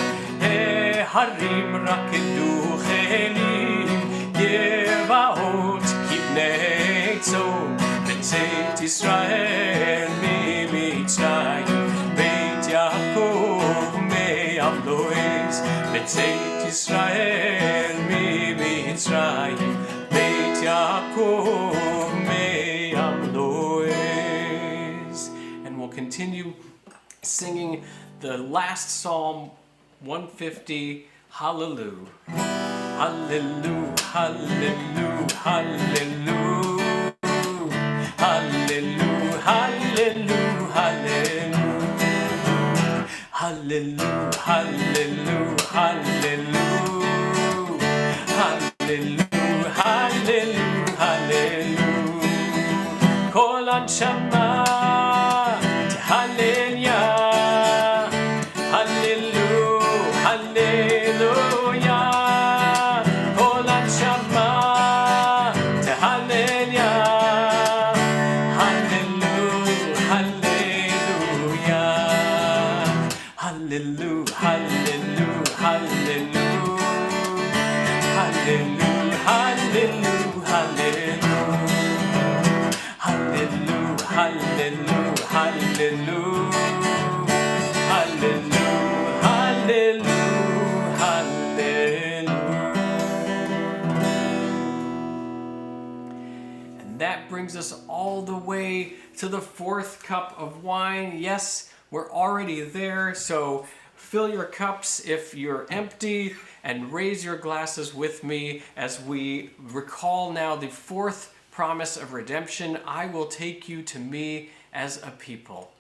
[SPEAKER 1] Harim rakedu chelim, Yevaot kibnei tzom. B'tzeit Yisrael mi Mitzrayim, Beit Yaakov me'am lo'ez. B'tzeit Yisrael mi Mitzrayim, Beit Yaakov me'am lo'ez. And we'll continue singing the last Psalm 150, Hallelujah. Hallelujah, hallelujah, hallelujah. Hallelujah, hallelujah, hallelujah. Hallelujah, hallelujah, hallelujah. Hallelujah, hallelujah, hallelujah. Kol anshama hallelujah. Hallelujah, hallelujah, hallelujah. Hallelujah, hallelujah, hallelujah. Hallelujah, hallelujah, hallelujah. Hallelujah, hallelujah, hallelujah. And that brings us all the way to the fourth cup of wine. Yes, we're already there, so fill your cups if you're empty and raise your glasses with me as we recall now the fourth promise of redemption. I will take you to me as a people.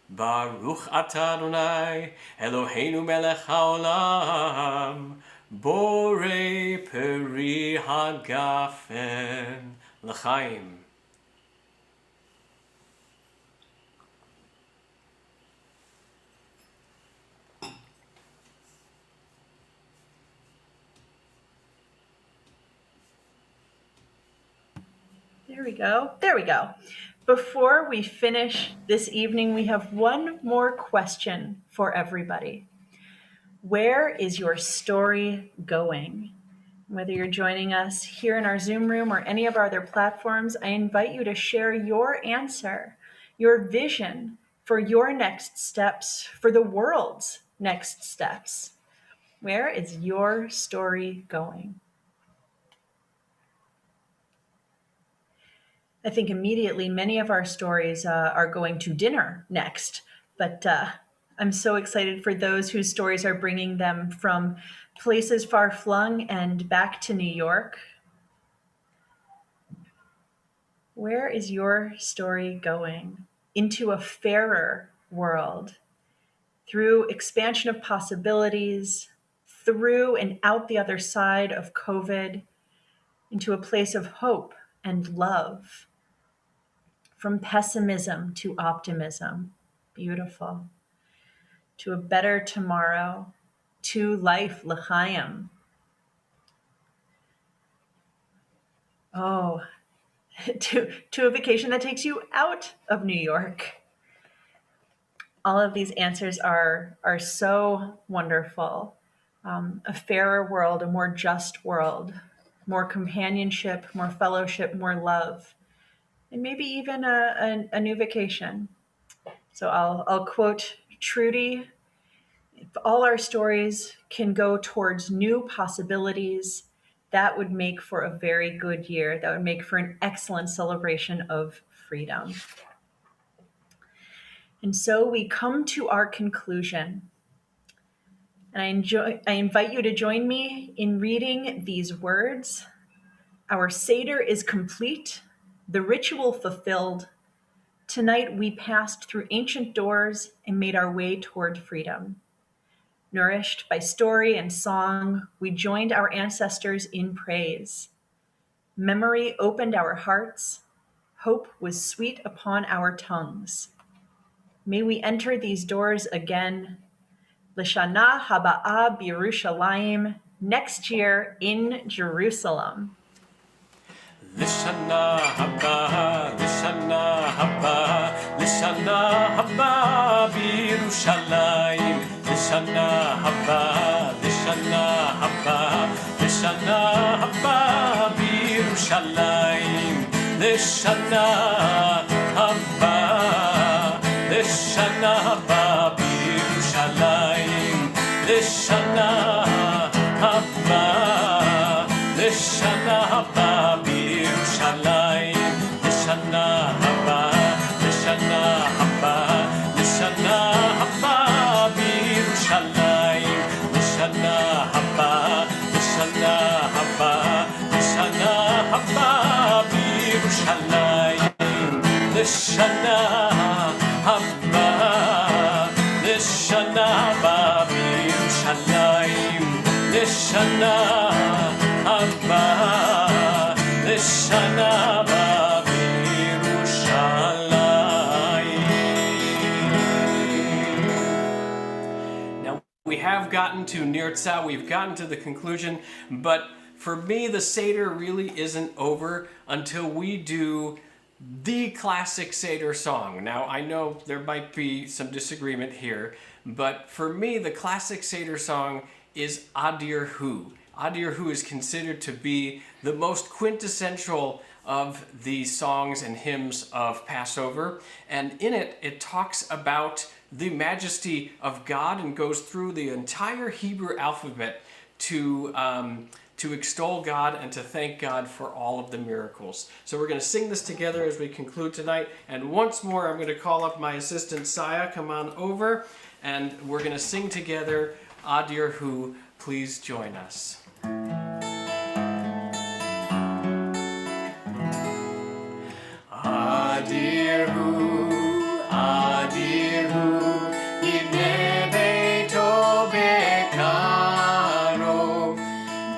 [SPEAKER 1] Baruch atah Adonai Eloheinu melech haolam, borei peri hagafen l'chaim.
[SPEAKER 2] There we go. There we go. Before we finish this evening, we have one more question for everybody. Where is your story going? Whether you're joining us here in our Zoom room or any of our other platforms, I invite you to share your answer, your vision for your next steps, for the world's next steps. Where is your story going? I think immediately many of our stories are going to dinner next, but I'm so excited for those whose stories are bringing them from places far flung and back to New York. Where is your story going? Into a fairer world, through expansion of possibilities, through and out the other side of COVID, into a place of hope and love, from pessimism to optimism. Beautiful. To a better tomorrow, to life, l'chaim. Oh, to a vacation that takes you out of New York. All of these answers are so wonderful. A fairer world, a more just world, more companionship, more fellowship, more love, and maybe even a new vacation. So I'll quote Trudy: if all our stories can go towards new possibilities, that would make for a very good year. That would make for an excellent celebration of freedom. And so we come to our conclusion. And I invite you to join me in reading these words. Our Seder is complete, the ritual fulfilled. Tonight we passed through ancient doors and made our way toward freedom. Nourished by story and song, we joined our ancestors in praise. Memory opened our hearts. Hope was sweet upon our tongues. May we enter these doors again. L'shana haba'a b'Yerushalayim, next year in Jerusalem.
[SPEAKER 1] Lishana haba, Lishana haba, Lishana haba b'Yerushalayim. Lishana haba, Lishana haba, Lishana haba b'Yerushalayim. Lishana haba, Lishana haba b'Yerushalayim. Lishana haba, Lishana haba b'Yerushalayim. Lishana haba, Lishana haba, Lishana haba b'Yerushalayim. Lishana haba, Lishana haba, Lishana haba b'Yerushalayim. Lishana haba, Lishana haba b'Yerushalayim. Lishana haba, Lishana haba b'Yerushalayim. Now, we have gotten to Nirtza, we've gotten to the conclusion, but for me, the Seder really isn't over until we do the classic Seder song. Now, I know there might be some disagreement here, but for me, the classic Seder song is Adir Hu. Adir Hu is considered to be the most quintessential of the songs and hymns of Passover, and in it, it talks about the majesty of God and goes through the entire Hebrew alphabet to extol God and to thank God for all of the miracles. So we're going to sing this together as we conclude tonight. And once more, I'm going to call up my assistant, Saya. Come on over. And we're going to sing together, Adir Hu. Please join us. Adir Hu, Adir Hu, Yivnei Beito Bekaro.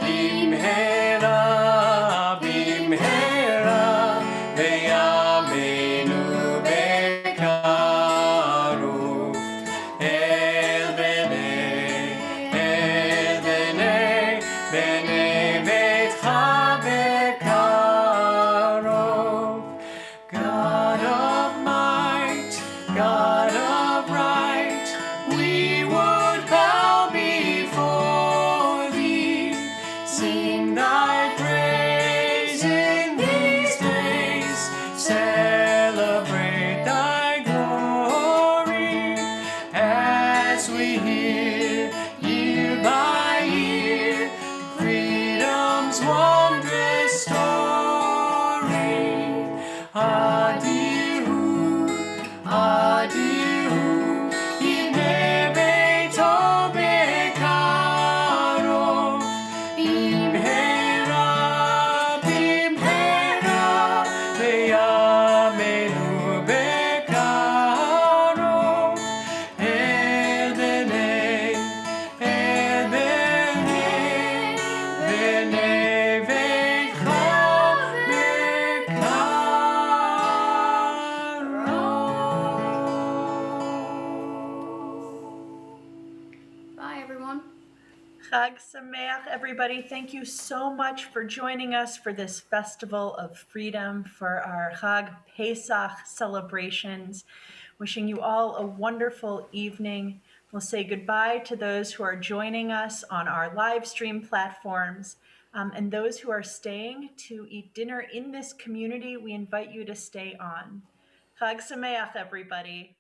[SPEAKER 1] Bimhera, bimhera, ve'yameinu bekaru. El bnei, bnei beitcha bekaru. God of might, God of right, we would bow before thee. Sing thy
[SPEAKER 5] Bye, everyone.
[SPEAKER 2] Chag Sameach, everybody. Thank you so much for joining us for this Festival of Freedom, for our Chag Pesach celebrations. Wishing you all a wonderful evening. We'll say goodbye to those who are joining us on our live stream platforms. And those who are staying to eat dinner in this community, we invite you to stay on. Chag Sameach, everybody.